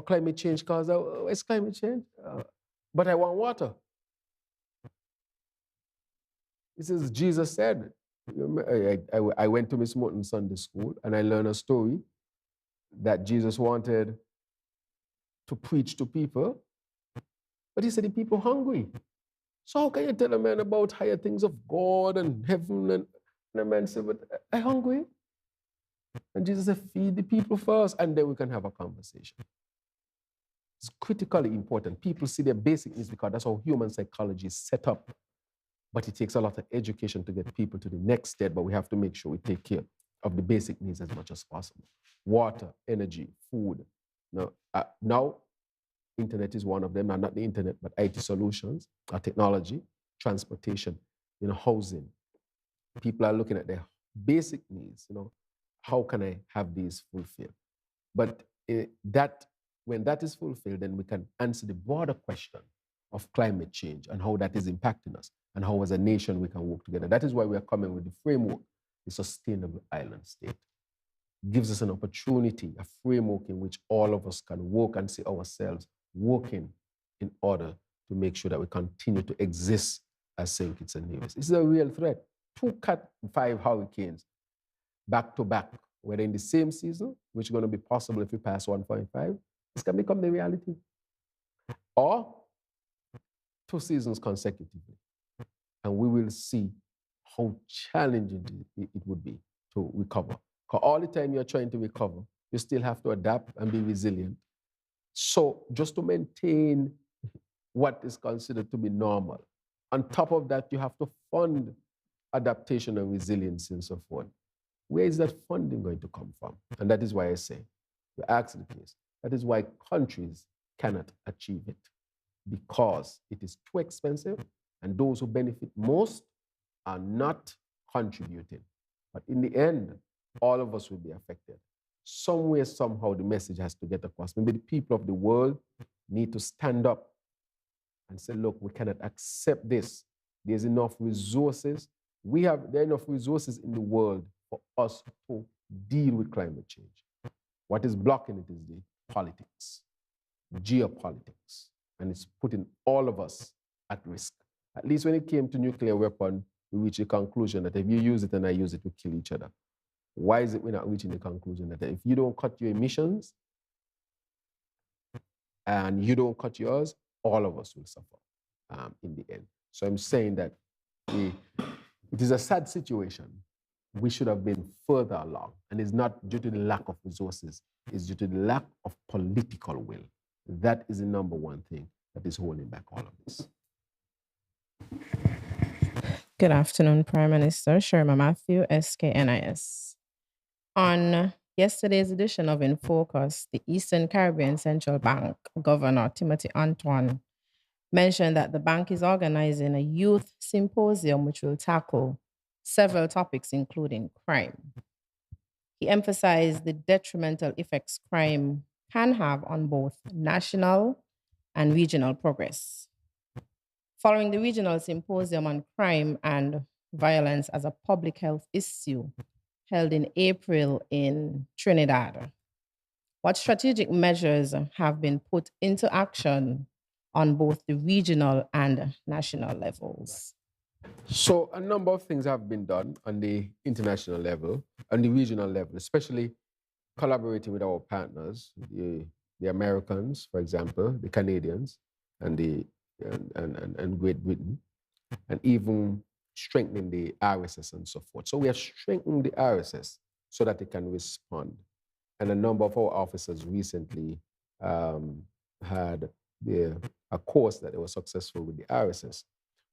[SPEAKER 2] climate change causes, it's climate change, but I want water. This is Jesus said. I went to Miss Morton Sunday School and I learned a story that Jesus wanted to preach to people, but he said the people hungry. So how can you tell a man about higher things of God and heaven? And the man said, but I'm hungry. And Jesus said, feed the people first, and then we can have a conversation. It's critically important. People see their basic needs because that's how human psychology is set up. But it takes a lot of education to get people to the next step, but we have to make sure we take care of the basic needs as much as possible. Water, energy, food. Now internet is one of them, not the internet, but IT solutions, technology, transportation, housing. People are looking at their basic needs, how can I have these fulfilled? But when that is fulfilled, then we can answer the broader question of climate change and how that is impacting us and how as a nation we can work together. That is why we are coming with the framework, the Sustainable Island State. It gives us an opportunity, a framework in which all of us can work and see ourselves working in order to make sure that we continue to exist as St. Kitts and Nevis. This is a real threat. 2 Cat 5 hurricanes back to back, whether in the same season, which is going to be possible if we pass 1.5, this can become the reality. Or 2 seasons consecutively. And we will see how challenging it would be to recover. Because all the time you're trying to recover, you still have to adapt and be resilient. So just to maintain what is considered to be normal. On top of that, you have to fund adaptation and resilience and so forth. Where is that funding going to come from? And that is why I say, to ask the case, that is why countries cannot achieve it, because it is too expensive and those who benefit most are not contributing. But in the end, all of us will be affected. Somewhere, somehow, the message has to get across. Maybe the people of the world need to stand up and say, look, we cannot accept this. There's enough resources. There are enough resources in the world for us to deal with climate change. What is blocking it is the politics, geopolitics, and it's putting all of us at risk. At least when it came to nuclear weapon, we reached the conclusion that if you use it and I use it, we kill each other. Why is it we're not reaching the conclusion that if you don't cut your emissions and you don't cut yours, all of us will suffer in the end. So I'm saying that it is a sad situation. We should have been further along. And it's not due to the lack of resources. It's due to the lack of political will. That is the number one thing that is holding back all of this.
[SPEAKER 6] Good afternoon, Prime Minister Sherma Matthew, SKNIS. On Yesterday's edition of In Focus, the Eastern Caribbean Central Bank Governor Timothy Antoine mentioned that the bank is organizing a youth symposium which will tackle several topics, including crime. He emphasized the detrimental effects crime can have on both national and regional progress. Following the regional symposium on crime and violence as a public health issue held in April in Trinidad, what strategic measures have been put into action on both the regional and national levels?
[SPEAKER 2] So a number of things have been done on the international level, on the regional level, especially collaborating with our partners, the Americans, for example, the Canadians, and and Great Britain, and even strengthening the RSS and so forth. So we have strengthened the RSS so that it can respond. And a number of our officers recently had a course that they were successful with the RSS.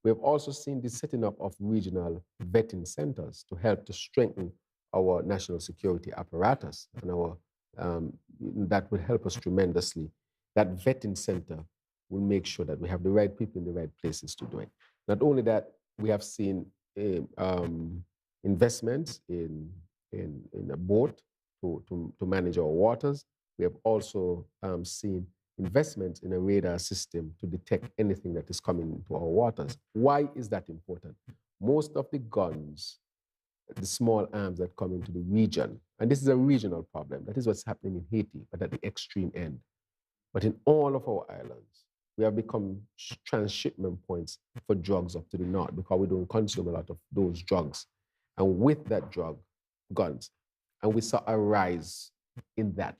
[SPEAKER 2] We have also seen the setting up of regional vetting centers to help to strengthen our national security apparatus, and that will help us tremendously. That vetting center will make sure that we have the right people in the right places to do it. Not only that, we have seen investments in a boat to manage our waters. We have also seen investments in a radar system to detect anything that is coming into our waters. Why is that important? Most of the guns, the small arms that come into the region, and this is a regional problem, that is what's happening in Haiti, but at the extreme end. But in all of our islands, we have become transshipment points for drugs up to the north because we don't consume a lot of those drugs. And with that drug, guns. And we saw a rise in that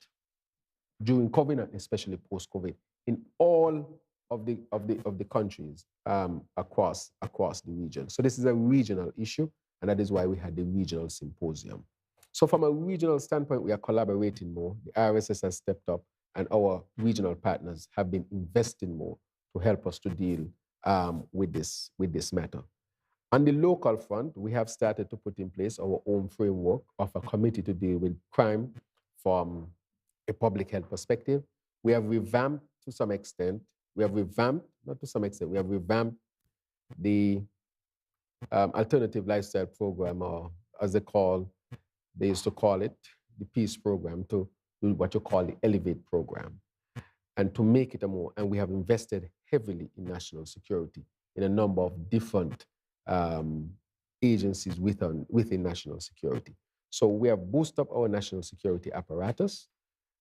[SPEAKER 2] during COVID, and especially post-COVID, in all of the countries across the region. So this is a regional issue, and that is why we had the regional symposium. So from a regional standpoint, we are collaborating more. The RSS has stepped up, and our regional partners have been investing more to help us to deal with this matter. On the local front, we have started to put in place our own framework of a committee to deal with crime from a public health perspective. We have revamped to some extent, not to some extent, we have revamped the alternative lifestyle program, or as they used to call it, the peace program, to do what you call the Elevate program, and to make it and we have invested heavily in national security in a number of different agencies within national security. So we have boosted up our national security apparatus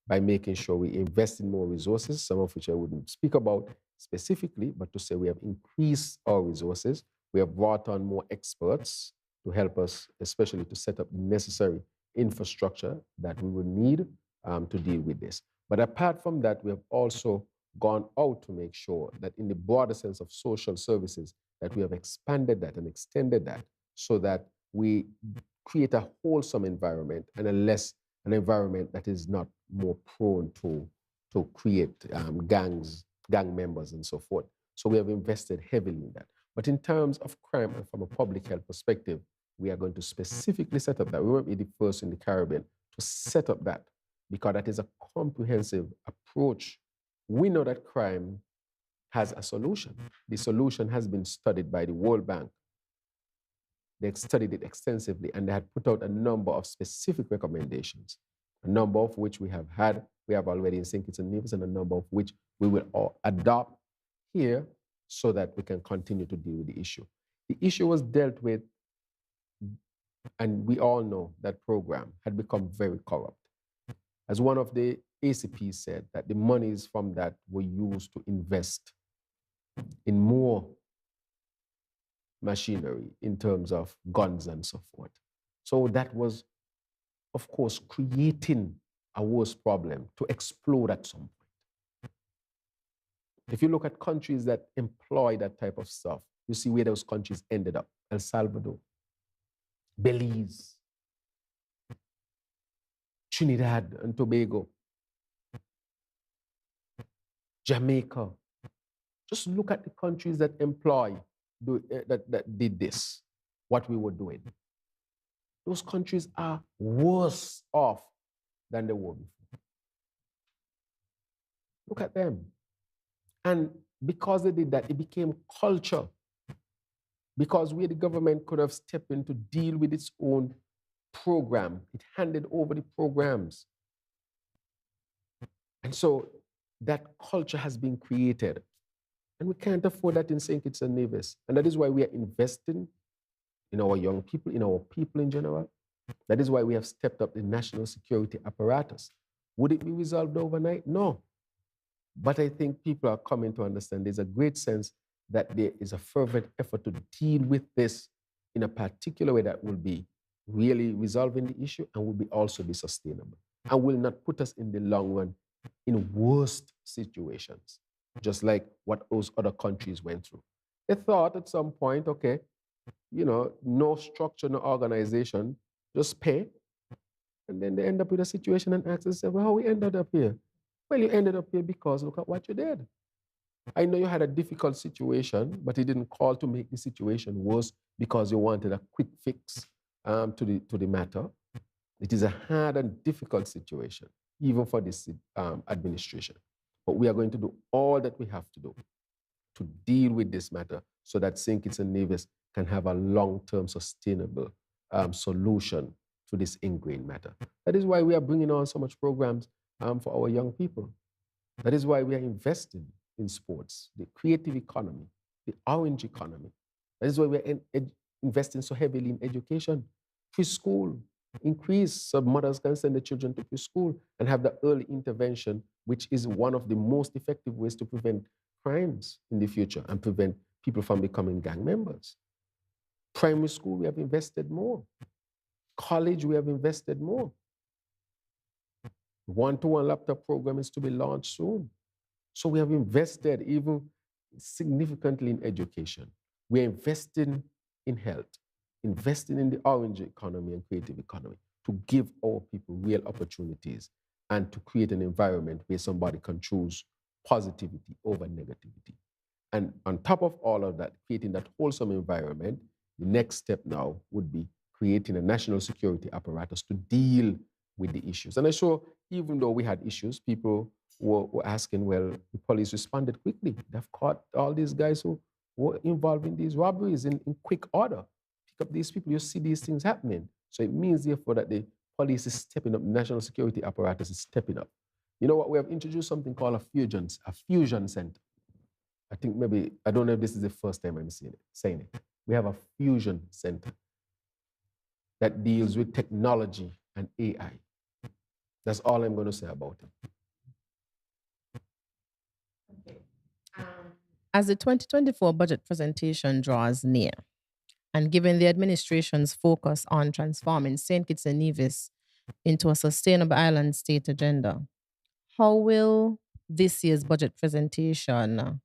[SPEAKER 2] by making sure we invest in more resources, some of which I wouldn't speak about specifically, but to say we have increased our resources. We have brought on more experts to help us, especially to set up the necessary infrastructure that we will need to deal with this. But apart from that, we have also gone out to make sure that in the broader sense of social services, that we have expanded that and extended that so that we create a wholesome environment and an environment that is not more prone to create gang members and so forth. So we have invested heavily in that. But in terms of crime and from a public health perspective, we are going to specifically set up that. We won't be the first in the Caribbean to set up that, because that is a comprehensive approach. We know that crime has a solution. The solution has been studied by the World Bank. They studied it extensively, and they had put out a number of specific recommendations, a number of which we have already in St. Kitts and Nevis, and a number of which we will all adopt here so that we can continue to deal with the issue. The issue was dealt with, and we all know that program had become very corrupt. As one of the ACPs said, that the monies from that were used to invest in more machinery in terms of guns and so forth. So that was, of course, creating a worse problem to explode at some point. If you look at countries that employ that type of stuff, you see where those countries ended up. El Salvador, Belize, Trinidad and Tobago, Jamaica. Just look at the countries that that did this, what we were doing. Those countries are worse off than they were before. Look at them. And because they did that, it became culture. Because we, the government, could have stepped in to deal with its own program. It handed over the programs. And so that culture has been created. And we can't afford that in St. Kitts and Nevis. And that is why we are investing in our young people, in our people in general. That is why we have stepped up the national security apparatus. Would it be resolved overnight? No. But I think people are coming to understand there's a great sense that there is a fervent effort to deal with this in a particular way that will be really resolving the issue and will be also be sustainable and will not put us in the long run in worst situations, just like what those other countries went through. They thought at some point, okay, no structure, no organization, just pay. And then they end up with a situation and ask themselves, well, how we ended up here? Well, you ended up here because look at what you did. I know you had a difficult situation, but you didn't call to make the situation worse because you wanted a quick fix to the matter. It is a hard and difficult situation, even for this administration. But we are going to do all that we have to do to deal with this matter so that St. Kitts and Nevis can have a long-term sustainable solution to this ingrained matter. That is why we are bringing on so much programs for our young people. That is why we are investing in sports, the creative economy, the orange economy. That is why we are investing so heavily in education, preschool, increase so mothers can send their children to preschool and have the early intervention, which is one of the most effective ways to prevent crimes in the future and prevent people from becoming gang members. Primary school, we have invested more. College, we have invested more. One-to-one laptop program is to be launched soon. So we have invested even significantly in education. We're investing in health, investing in the orange economy and creative economy to give our people real opportunities and to create an environment where somebody can choose positivity over negativity. And on top of all of that, creating that wholesome environment, the next step now would be creating a national security apparatus to deal with the issues. And I'm sure even though we had issues, people were asking, well, the police responded quickly. They've caught all these guys who were involved in these robberies in quick order. Pick up these people, you see these things happening. So it means, therefore, that the police is stepping up, the national security apparatus is stepping up. You know what? We have introduced something called a fusion center. I think maybe, I don't know if this is the first time I'm saying it. We have a fusion center that deals with technology and AI. That's all I'm going to say about it.
[SPEAKER 6] As the 2024 budget presentation draws near, and given the administration's focus on transforming St. Kitts and Nevis into a sustainable island state agenda, how will this year's budget presentation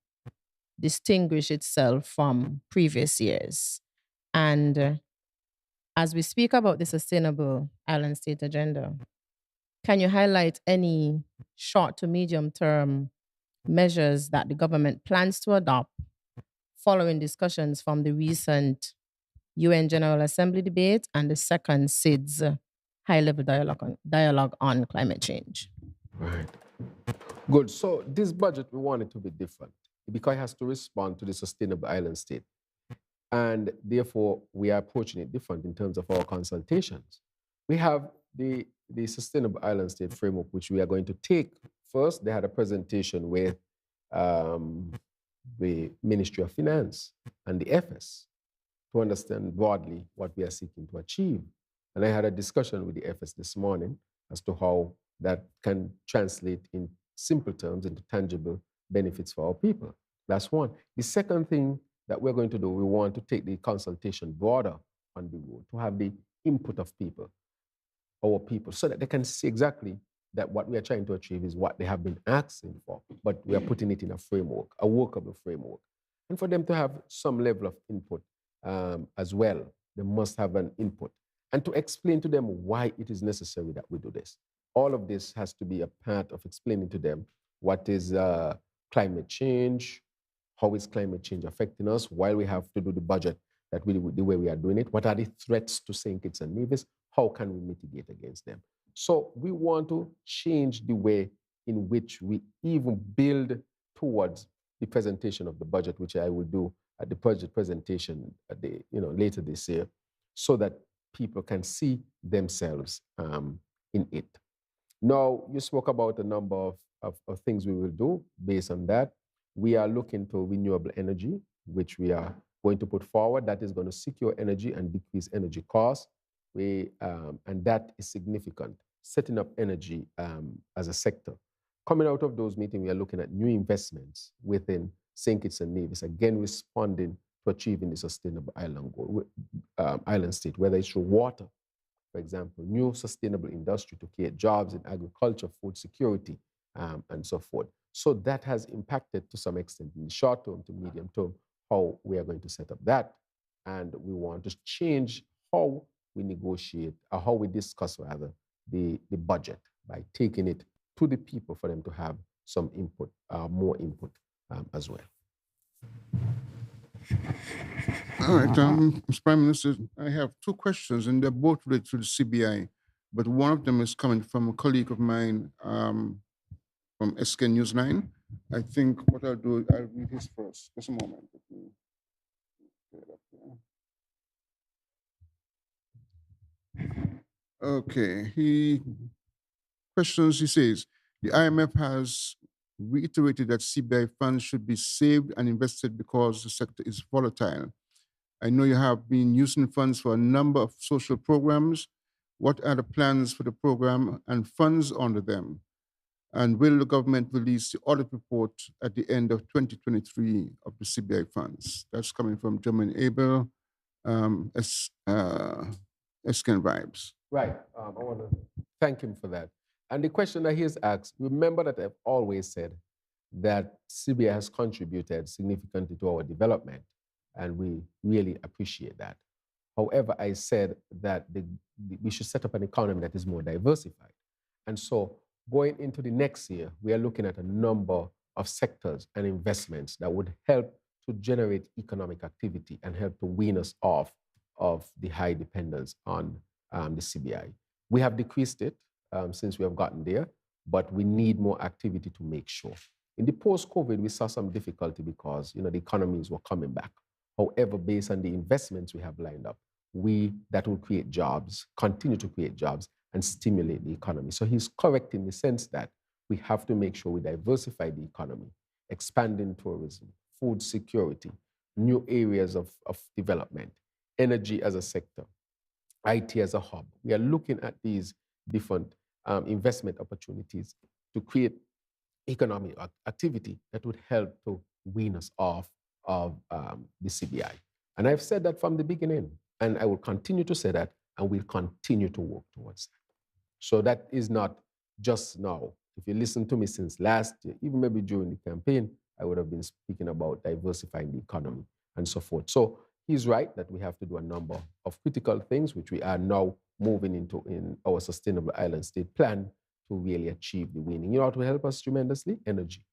[SPEAKER 6] distinguish itself from previous years? And as we speak about the sustainable island state agenda, can you highlight any short to medium term measures that the government plans to adopt following discussions from the recent UN General Assembly debate and the second SIDS high-level dialogue on climate change?
[SPEAKER 2] Right. Good. So this budget, we want it to be different because it has to respond to the sustainable island state. And therefore, we are approaching it different in terms of our consultations. We have the Sustainable Island State Framework, which we are going to take. First, they had a presentation with the Ministry of Finance and the FS to understand broadly what we are seeking to achieve. And I had a discussion with the FS this morning as to how that can translate in simple terms into tangible benefits for our people. That's one. The second thing that we're going to do, we want to take the consultation broader on the road, to have the input of people, our people, so that they can see exactly that what we are trying to achieve is what they have been asking for, but we are putting it in a framework, a workable framework. And for them to have some level of input as well, they must have an input. And to explain to them why it is necessary that we do this. All of this has to be a part of explaining to them what is climate change, how is climate change affecting us, why we have to do the budget the way we are doing it, what are the threats to St. Kitts and Nevis, how can we mitigate against them. So we want to change the way in which we even build towards the presentation of the budget, which I will do at the budget presentation at the, later this year, so that people can see themselves in it. Now, you spoke about a number of things we will do based on that. We are looking to renewable energy, which we are going to put forward. That is going to secure energy and decrease energy costs. And that is significant, setting up energy as a sector. Coming out of those meetings, we are looking at new investments within St. Kitts and Nevis, again, responding to achieving the sustainable island goal, island state, whether it's through water, for example, new sustainable industry to create jobs in agriculture, food security, and so forth. So that has impacted to some extent in the short term to medium term how we are going to set up that. And we want to change how we negotiate, or how we discuss rather, the budget by taking it to the people for them to have some input, more input as well.
[SPEAKER 3] All right, Mr. Prime Minister, I have two questions, and they're both related to the CBI, but one of them is coming from a colleague of mine from SK News 9. I think what I'll do, I'll read his first. Just a moment. Let me get it up here. Okay, he says, the IMF has reiterated that CBI funds should be saved and invested because the sector is volatile. I know you have been using funds for a number of social programs. What are the plans for the program and funds under them? And will the government release the audit report at the end of 2023 of the CBI funds? That's coming from Jermaine Abel, SKN Vibes.
[SPEAKER 2] Right. I want to thank him for that. And the question that he has asked, remember that I've always said that CBI has contributed significantly to our development, and we really appreciate that. However, I said that we should set up an economy that is more diversified. And so going into the next year, we are looking at a number of sectors and investments that would help to generate economic activity and help to wean us off of the high dependence on the CBI. We have decreased it since we have gotten there, but we need more activity to make sure. In the post-COVID, we saw some difficulty because the economies were coming back. However, based on the investments we have lined up, that will create jobs, continue to create jobs, and stimulate the economy. So he's correct in the sense that we have to make sure we diversify the economy, expanding tourism, food security, new areas of development, energy as a sector, IT as a hub. We are looking at these different investment opportunities to create economic activity that would help to wean us off of the CBI. And I've said that from the beginning, and I will continue to say that, and we'll continue to work towards that. So that is not just now. If you listen to me since last year, even maybe during the campaign, I would have been speaking about diversifying the economy and so forth. So he's right that we have to do a number of critical things, which we are now moving into in our Sustainable Island State Plan to really achieve the winning. You know what will help us tremendously? Energy.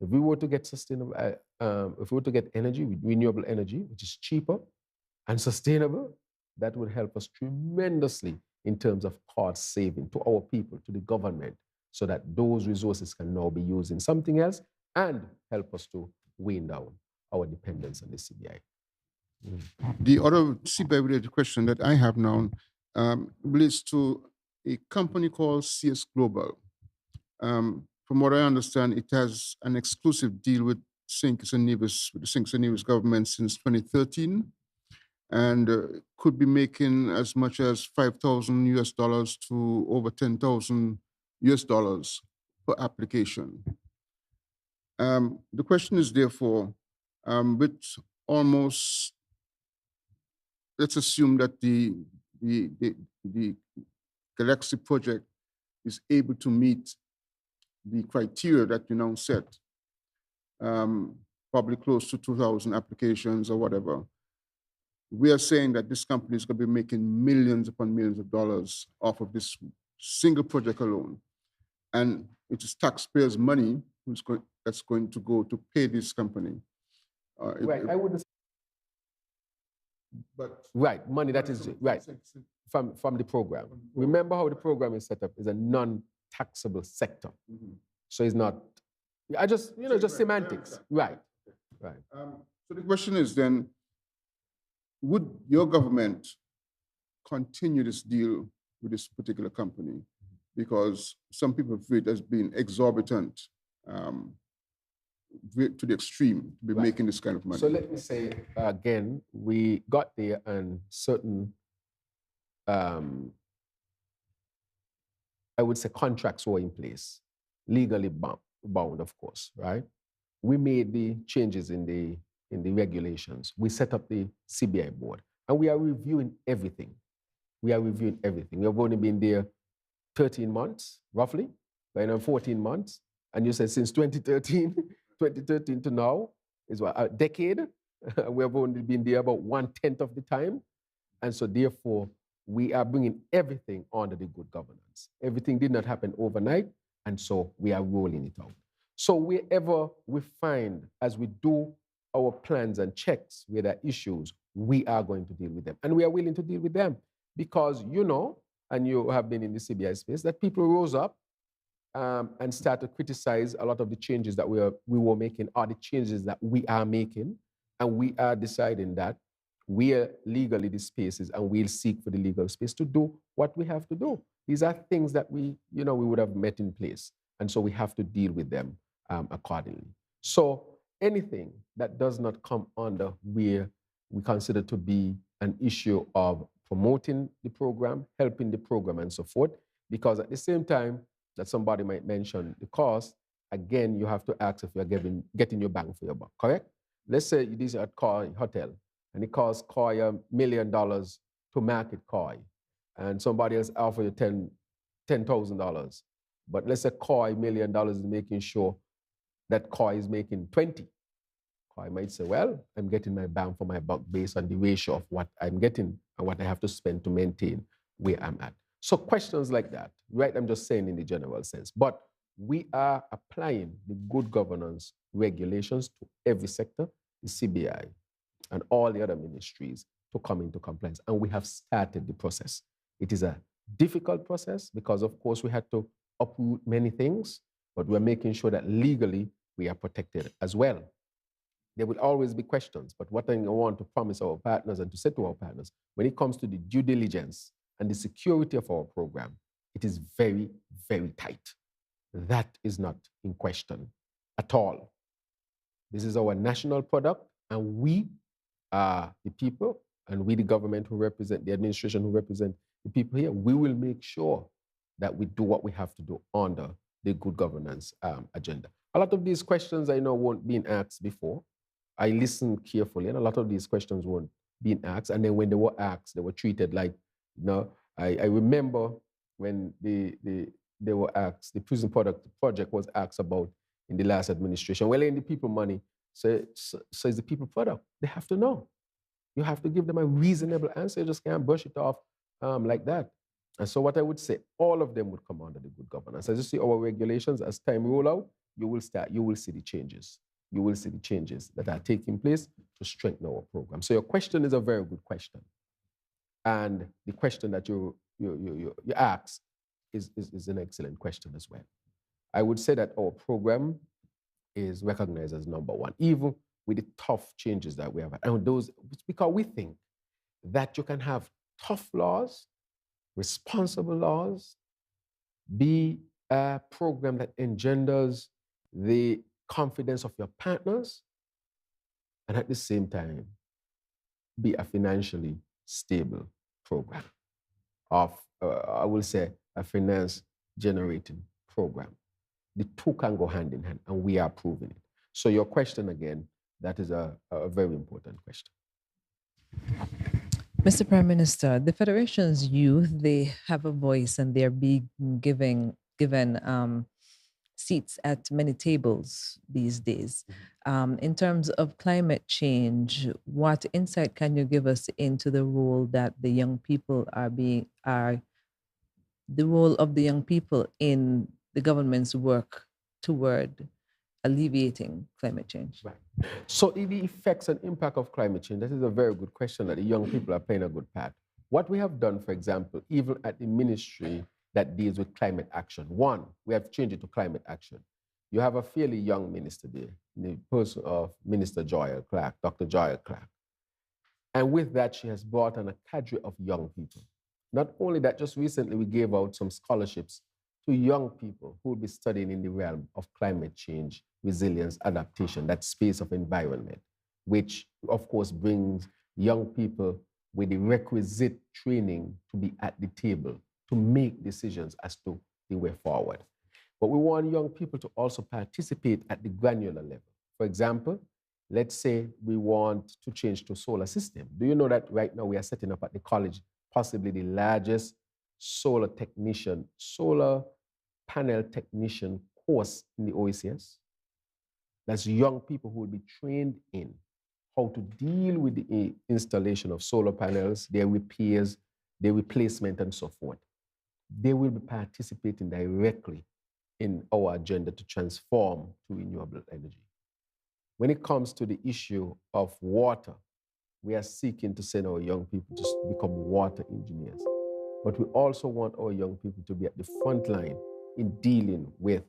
[SPEAKER 2] If we were to get sustainable, if we were to get energy, renewable energy, which is cheaper and sustainable, that would help us tremendously in terms of cost saving to our people, to the government, so that those resources can now be used in something else and help us to wean down our dependence on the CBI.
[SPEAKER 3] The other CBI-related question that I have now relates to a company called CS Global. From what I understand, it has an exclusive deal with St. Kitts and Nevis, with the St. Kitts and Nevis government since 2013, and could be making as much as $5,000 to over $10,000 per application. The question is therefore, with almost, let's assume that the Galaxy project is able to meet the criteria that you now set, probably close to 2,000 applications or whatever. We are saying that this company is going to be making millions upon millions of dollars off of this single project alone. And it is taxpayers' money that's going to go to pay this company.
[SPEAKER 2] Right, I wouldn't.
[SPEAKER 3] But
[SPEAKER 2] right, money that is right. from the program. Remember how the program is set up is a non-taxable sector. So it's not, I just, just semantics. Right.
[SPEAKER 3] So the question is then, would your government continue this deal with this particular company? Because some people feel it has been exorbitant to the extreme to be making this kind of money.
[SPEAKER 2] So let me say again, we got there and certain, I would say contracts were in place, legally bound, of course, right? We made the changes in the regulations. We set up the CBI board, and we are reviewing everything. We have only been there 13 months, roughly, right? 14 months. And you said since 2013 to now is what, a decade? We have only been there about 1/10 of the time. And so therefore, we are bringing everything under the good governance. Everything did not happen overnight, and so we are rolling it out. So wherever we find, as we do our plans and checks where there are issues, we are going to deal with them. And we are willing to deal with them because and you have been in the CBI space, that people rose up and started to criticize a lot of the changes that we were making, or the changes that we are making. And we are deciding that we are legally the spaces, and we'll seek for the legal space to do what we have to do. These are things that we would have met in place. And so we have to deal with them accordingly. So anything that does not come under where we consider to be an issue of promoting the program, helping the program, and so forth, because at the same time that somebody might mention the cost, again, you have to ask if you're getting your bang for your buck, correct? Let's say this is a Koi hotel, and it costs Koi $1 million to market Koi, and somebody else offer you $10,000. But let's say Koi $1 million is making sure that Koi is making 20. Koi might say, well, I'm getting my bang for my buck based on the ratio of what I'm getting and what I have to spend to maintain where I'm at. So questions like that, right? I'm just saying in the general sense. But we are applying the good governance regulations to every sector, the CBI and all the other ministries, to come into compliance. And we have started the process. It is a difficult process because, of course, we had to uproot many things, but we're making sure that legally we are protected as well. There will always be questions, but what I want to promise our partners and to say to our partners, when it comes to the due diligence and the security of our program, it is very, very tight. That is not in question at all. This is our national product, and we are the people, and we, the government who represent, the administration who represent the people here, we will make sure that we do what we have to do under the good governance agenda. A lot of these questions I know weren't being asked before. I listened carefully, and a lot of these questions weren't being asked. And then when they were asked, they were treated like, I remember when they were asked, the prison project was asked about in the last administration. Well, in the people money, so it's the people product. They have to know. You have to give them a reasonable answer. You just can't brush it off like that. And so what I would say, all of them would come under the good governance. As you see our regulations, as time roll out, you will see the changes. You will see the changes that are taking place to strengthen our program. So your question is a very good question. And the question that you asked is an excellent question as well. I would say that our program is recognized as number one, even with the tough changes that we have. And those, because we think that you can have tough laws, responsible laws, be a program that engenders the confidence of your partners, and at the same time, be a financially stable program of, I will say, a finance-generating program. The two can go hand in hand, and we are proving it. So your question again, that is a very important question.
[SPEAKER 5] Mr. Prime Minister, the Federation's youth, they have a voice and they're being given seats at many tables these days. In terms of climate change, what insight can you give us into the role that the young people the role of the young people in the government's work toward alleviating climate change?
[SPEAKER 2] Right. So the effects and impact of climate change, that is a very good question, that the young people are playing a good part. What we have done, for example, even at the ministry that deals with climate action, one, we have changed it to climate action. You have a fairly young minister there, in the person of Minister Joy Clark, Dr. Joy Clark. And with that, she has brought on a cadre of young people. Not only that, just recently we gave out some scholarships to young people who will be studying in the realm of climate change, resilience, adaptation, that space of environment, which of course brings young people with the requisite training to be at the table to make decisions as to the way forward. But we want young people to also participate at the granular level. For example, let's say we want to change to solar system. Do you know that right now we are setting up at the college possibly the largest solar panel technician course in the OECS? That's young people who will be trained in how to deal with the installation of solar panels, their repairs, their replacement, and so forth. They will be participating directly in our agenda to transform to renewable energy. When it comes to the issue of water, we are seeking to send our young people to become water engineers. But we also want our young people to be at the front line in dealing with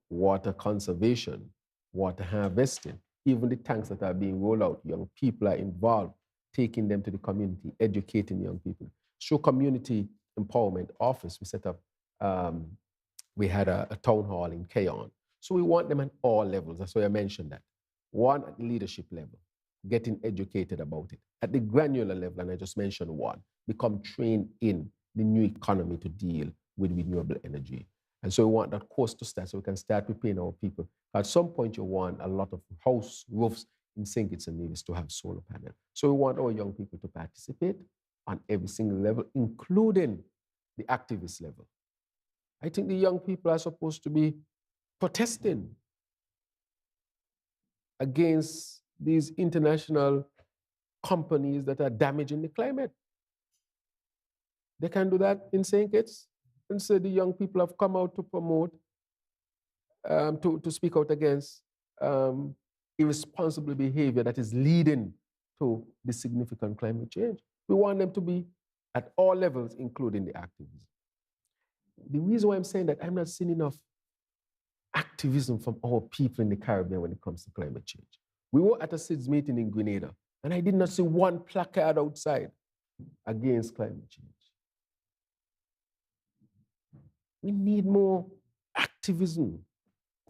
[SPEAKER 2] water conservation, water harvesting. Even the tanks that are being rolled out, young people are involved, taking them to the community, educating young people. Through Community Empowerment Office, we set up, we had a town hall in Keyon. So we want them at all levels. That's why I mentioned that. One, at the leadership level, getting educated about it. At the granular level, and I just mentioned one, become trained in the new economy to deal with renewable energy. And so we want that course to start so we can start preparing our people. At some point, you want a lot of house roofs in St. Kitts and Nevis to have solar panels. So we want our young people to participate on every single level, including the activist level. I think the young people are supposed to be protesting against these international companies that are damaging the climate. They can do that in St. Kitts. And so the young people have come out to promote, to speak out against irresponsible behavior that is leading to the significant climate change. We want them to be at all levels, including the activism. The reason why I'm saying that, I'm not seeing enough activism from our people in the Caribbean when it comes to climate change. We were at a SIDS meeting in Grenada, and I did not see one placard outside against climate change. We need more activism.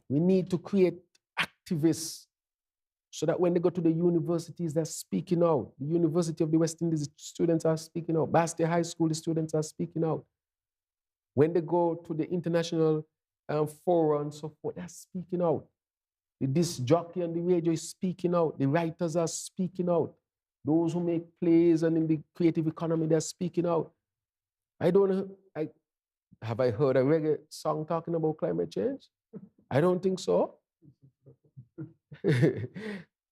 [SPEAKER 2] We need to create activists so that when they go to the universities, they're speaking out. The University of the West Indies, the students are speaking out. Bastia High School, the students are speaking out. When they go to the international forum and so forth, they're speaking out. The disc jockey on the radio is speaking out. The writers are speaking out. Those who make plays and in the creative economy, they're speaking out. I don't know, have I heard a reggae song talking about climate change? I don't think so.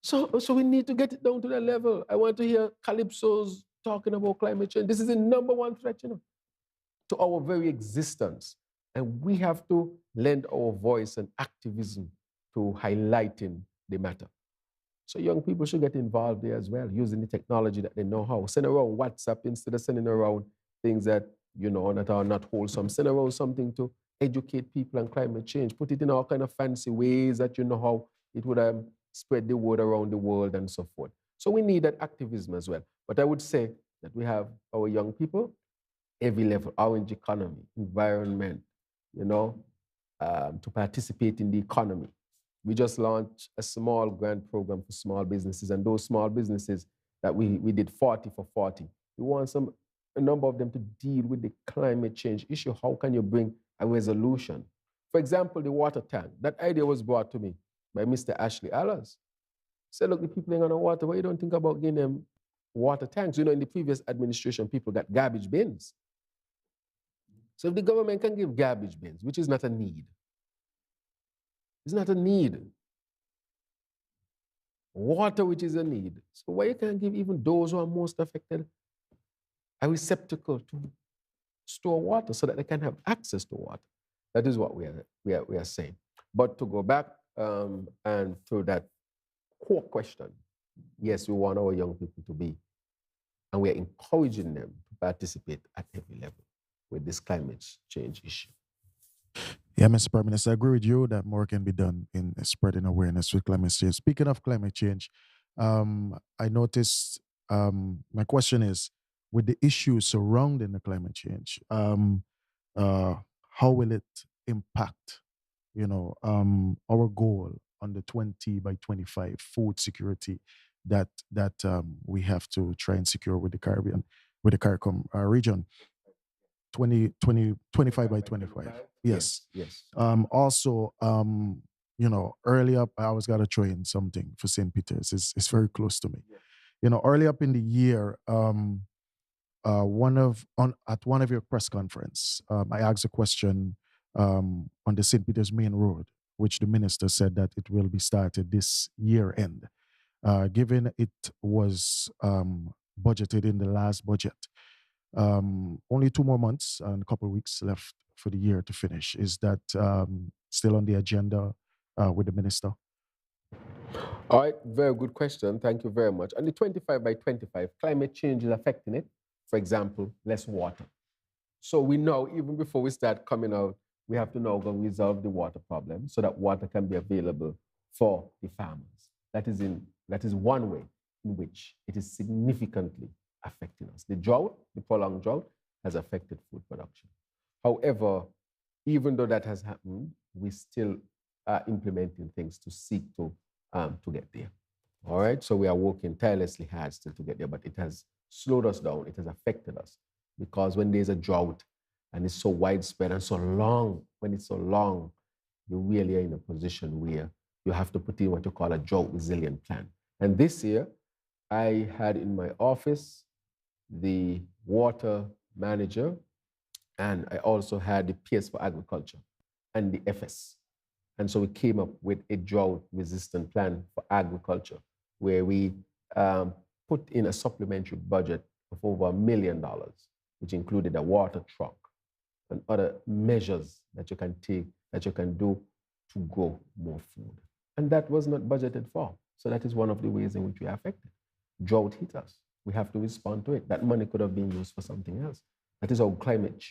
[SPEAKER 2] So we need to get it down to that level. I want to hear calypsos talking about climate change. This is the number one threat, to our very existence. And we have to lend our voice and activism to highlighting the matter. So young people should get involved there as well, using the technology that they know how. Send around WhatsApp instead of sending around things that, that are not wholesome. Send around something to educate people on climate change. Put it in all kind of fancy ways that you know how it would spread the word around the world and so forth. So we need that activism as well. But I would say that we have our young people, every level, orange economy, environment, to participate in the economy. We just launched a small grant program for small businesses, and those small businesses that we did 40 for 40. We want a number of them to deal with the climate change issue. How can you bring a resolution? For example, the water tank. That idea was brought to me by Mr. Ashley Allers. He said, look, the people ain't got no water. Why you don't think about getting them water tanks? In the previous administration, people got garbage bins. So if the government can give garbage bins, which is not a need, it's not a need. Water, which is a need. So why you can't give even those who are most affected a receptacle to store water so that they can have access to water? That is what we are saying. But to go back and to that core question, yes, we want our young people to be, and we are encouraging them to participate at every level with this climate change issue.
[SPEAKER 4] Yeah, Mr. Prime Minister, I agree with you that more can be done in spreading awareness with climate change. Speaking of climate change, I noticed my question is with the issues surrounding the climate change, uh, how will it impact, our goal on the 20 by 25 food security that we have to try and secure with the Caribbean, with the CARICOM region? 25 by 25. Yes.
[SPEAKER 2] Yes.
[SPEAKER 4] Also, early up, I always got to throw in something for St. Peter's. It's very close to me. Early up in the year, at one of your press conference, I asked a question on the St. Peter's Main Road, which the minister said that it will be started this year end. Given it was budgeted in the last budget, only 2 more months and a couple of weeks left for the year to finish. Is that still on the agenda with the minister?
[SPEAKER 2] All right, very good question. Thank you very much. On the 25 by 25, climate change is affecting it. For example, less water. So we know even before we start coming out, we have to now go resolve the water problem so that water can be available for the farmers. That is one way in which it is significantly affecting us. The prolonged drought, has affected food production. However, even though that has happened, we still are implementing things to seek to get there. All right, so we are working tirelessly hard still to get there, but it has slowed us down. It has affected us because when there's a drought and it's so widespread and so long, when it's so long, you really are in a position where you have to put in what you call a drought resilient plan. And this year, I had in my office the water manager, and I also had the PS for agriculture and the FS. And so we came up with a drought-resistant plan for agriculture, where we put in a supplementary budget of over $1 million, which included a water truck and other measures that you can take, that you can do to grow more food. And that was not budgeted for. So that is one of the ways in which we are affected. Drought hit us. We have to respond to it. That money could have been used for something else. That is how climate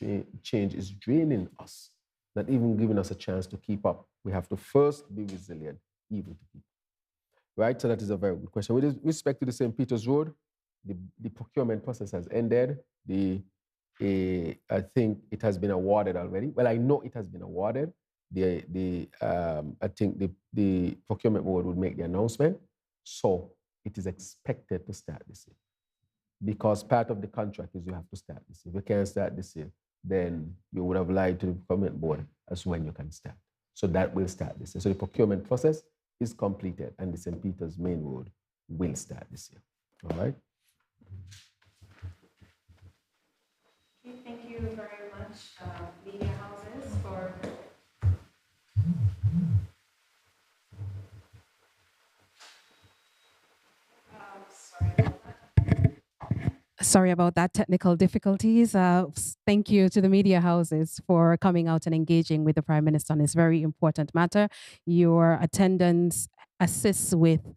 [SPEAKER 2] change is draining us, not even giving us a chance to keep up. We have to first be resilient, even to people. Right? So that is a very good question. With respect to the St. Peter's Road, the procurement process has ended. I think it has been awarded already. Well, I know it has been awarded. I think the procurement board would make the announcement. So it is expected to start this year. Because part of the contract is you have to start this year. If you can't start this year, then you would have lied to the procurement board as to when you can start. So that will start this year. So the procurement process is completed and the St. Peter's Main Road will start this year. All right?
[SPEAKER 6] Okay, thank you very much, media houses, for
[SPEAKER 1] Sorry about that technical difficulties. Thank you to the media houses for coming out and engaging with the Prime Minister on this very important matter. Your attendance assists with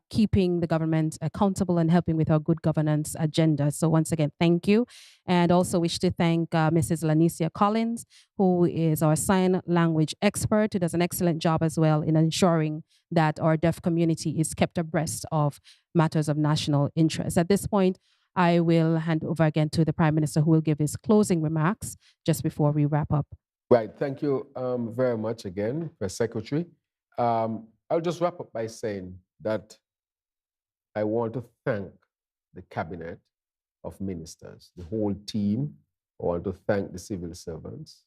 [SPEAKER 1] keeping the government accountable and helping with our good governance agenda. So once again, thank you. And also wish to thank Mrs. Lanicia Collins, who is our sign language expert, who does an excellent job as well in ensuring that our deaf community is kept abreast of matters of national interest. At this point, I will hand over again to the Prime Minister, who will give his closing remarks just before we wrap up.
[SPEAKER 2] Right. Thank you very much again, Press Secretary. I'll just wrap up by saying that I want to thank the Cabinet of Ministers, the whole team. I want to thank the civil servants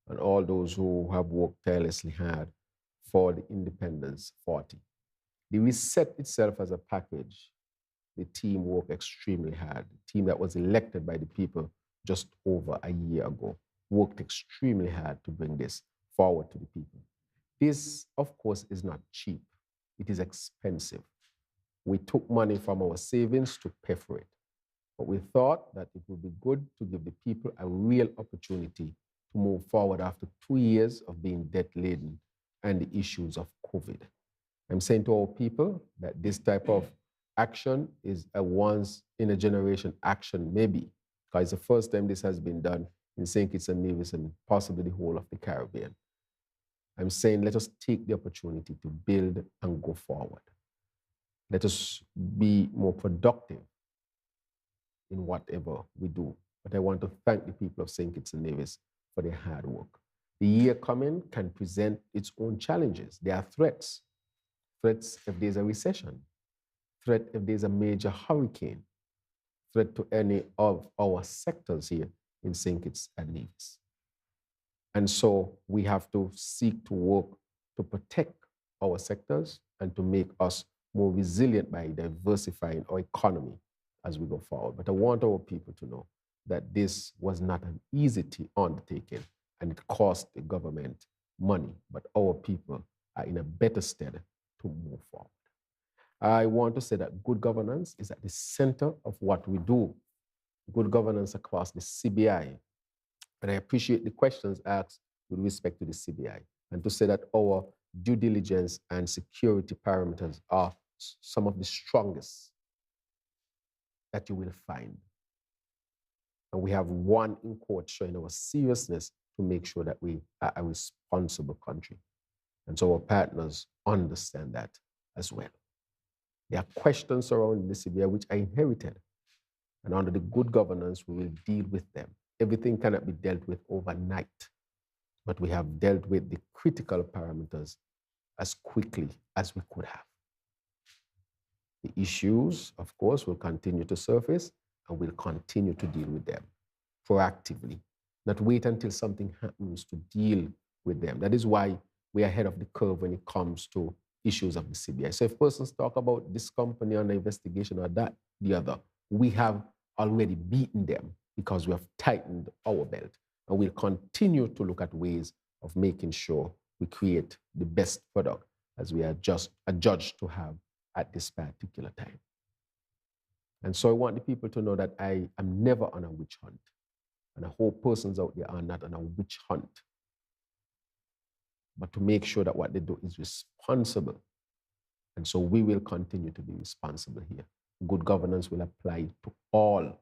[SPEAKER 2] and all those who have worked tirelessly hard for the Independence 40. The reset itself as a package, the team worked extremely hard. The team that was elected by the people just over a year ago worked extremely hard to bring this forward to the people. This, of course, is not cheap. It is expensive. We took money from our savings to pay for it. But we thought that it would be good to give the people a real opportunity to move forward after 2 years of being debt-laden and the issues of COVID. I'm saying to our people that this type of action is a once-in-a-generation action, maybe, because it's the first time this has been done in St. Kitts and Nevis and possibly the whole of the Caribbean. I'm saying let us take the opportunity to build and go forward. Let us be more productive in whatever we do. But I want to thank the people of St. Kitts and Nevis for their hard work. The year coming can present its own challenges. There are threats. Threats if there's a recession. Threat if there's a major hurricane. Threat to any of our sectors here in St. Kitts and Nevis. And so we have to seek to work to protect our sectors and to make us more resilient by diversifying our economy as we go forward. But I want our people to know that this was not an easy undertaking and it cost the government money, but our people are in a better stead to move forward. I want to say that good governance is at the center of what we do. Good governance across the CBI. And I appreciate the questions asked with respect to the CBI, and to say that our due diligence and security parameters are some of the strongest that you will find. And we have one in court showing our seriousness to make sure that we are a responsible country. And so our partners understand that as well. There are questions surrounding the CBI which I inherited. And under the good governance, we will deal with them. Everything cannot be dealt with overnight, but we have dealt with the critical parameters as quickly as we could have. The issues, of course, will continue to surface, and we'll continue to deal with them proactively, not wait until something happens to deal with them. That is why we are ahead of the curve when it comes to issues of the CBI. So if persons talk about this company on the investigation or that, the other, we have already beaten them because we have tightened our belt. And we'll continue to look at ways of making sure we create the best product as we are just adjudged to have at this particular time. And so I want the people to know that I am never on a witch hunt. And I hope persons out there are not on a witch hunt, but to make sure that what they do is responsible. And so we will continue to be responsible here. Good governance will apply to all.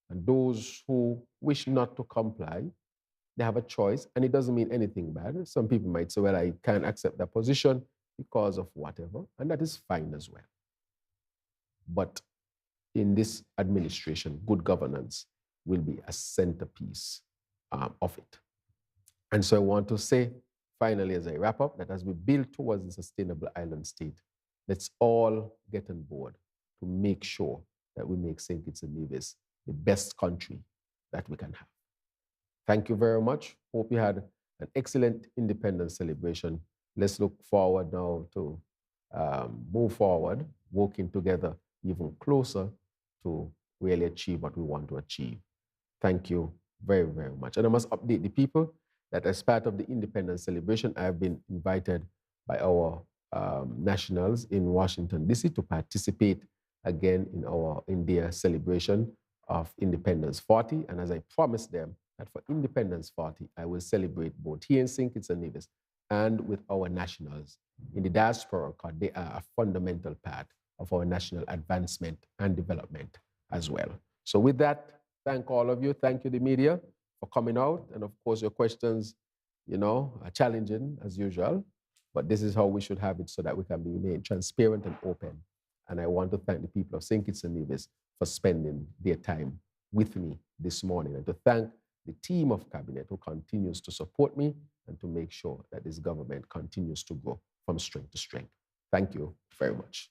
[SPEAKER 2] And those who wish not to comply, they have a choice, and it doesn't mean anything bad. Some people might say, well, I can't accept that position because of whatever, and that is fine as well. But in this administration, good governance will be a centerpiece of it. And so I want to say, finally, as I wrap up, that as we build towards a sustainable island state, let's all get on board to make sure that we make St. Kitts and Nevis the best country that we can have. Thank you very much. Hope you had an excellent independence celebration. Let's look forward now to move forward, working together even closer to really achieve what we want to achieve. Thank you very, very much. And I must update the people that as part of the independence celebration, I have been invited by our nationals in Washington, D.C. to participate again in their celebration of Independence 40. And as I promised them that for Independence 40, I will celebrate both here in St. Kitts and Nevis and with our nationals in the diaspora, because they are a fundamental part of our national advancement and development as well. So with that, thank all of you. Thank you, the media, for coming out. And of course, your questions, are challenging as usual, but this is how we should have it so that we can remain transparent and open. And I want to thank the people of St. Kitts and Nevis for spending their time with me this morning, and to thank the team of cabinet who continues to support me and to make sure that this government continues to grow from strength to strength. Thank you very much.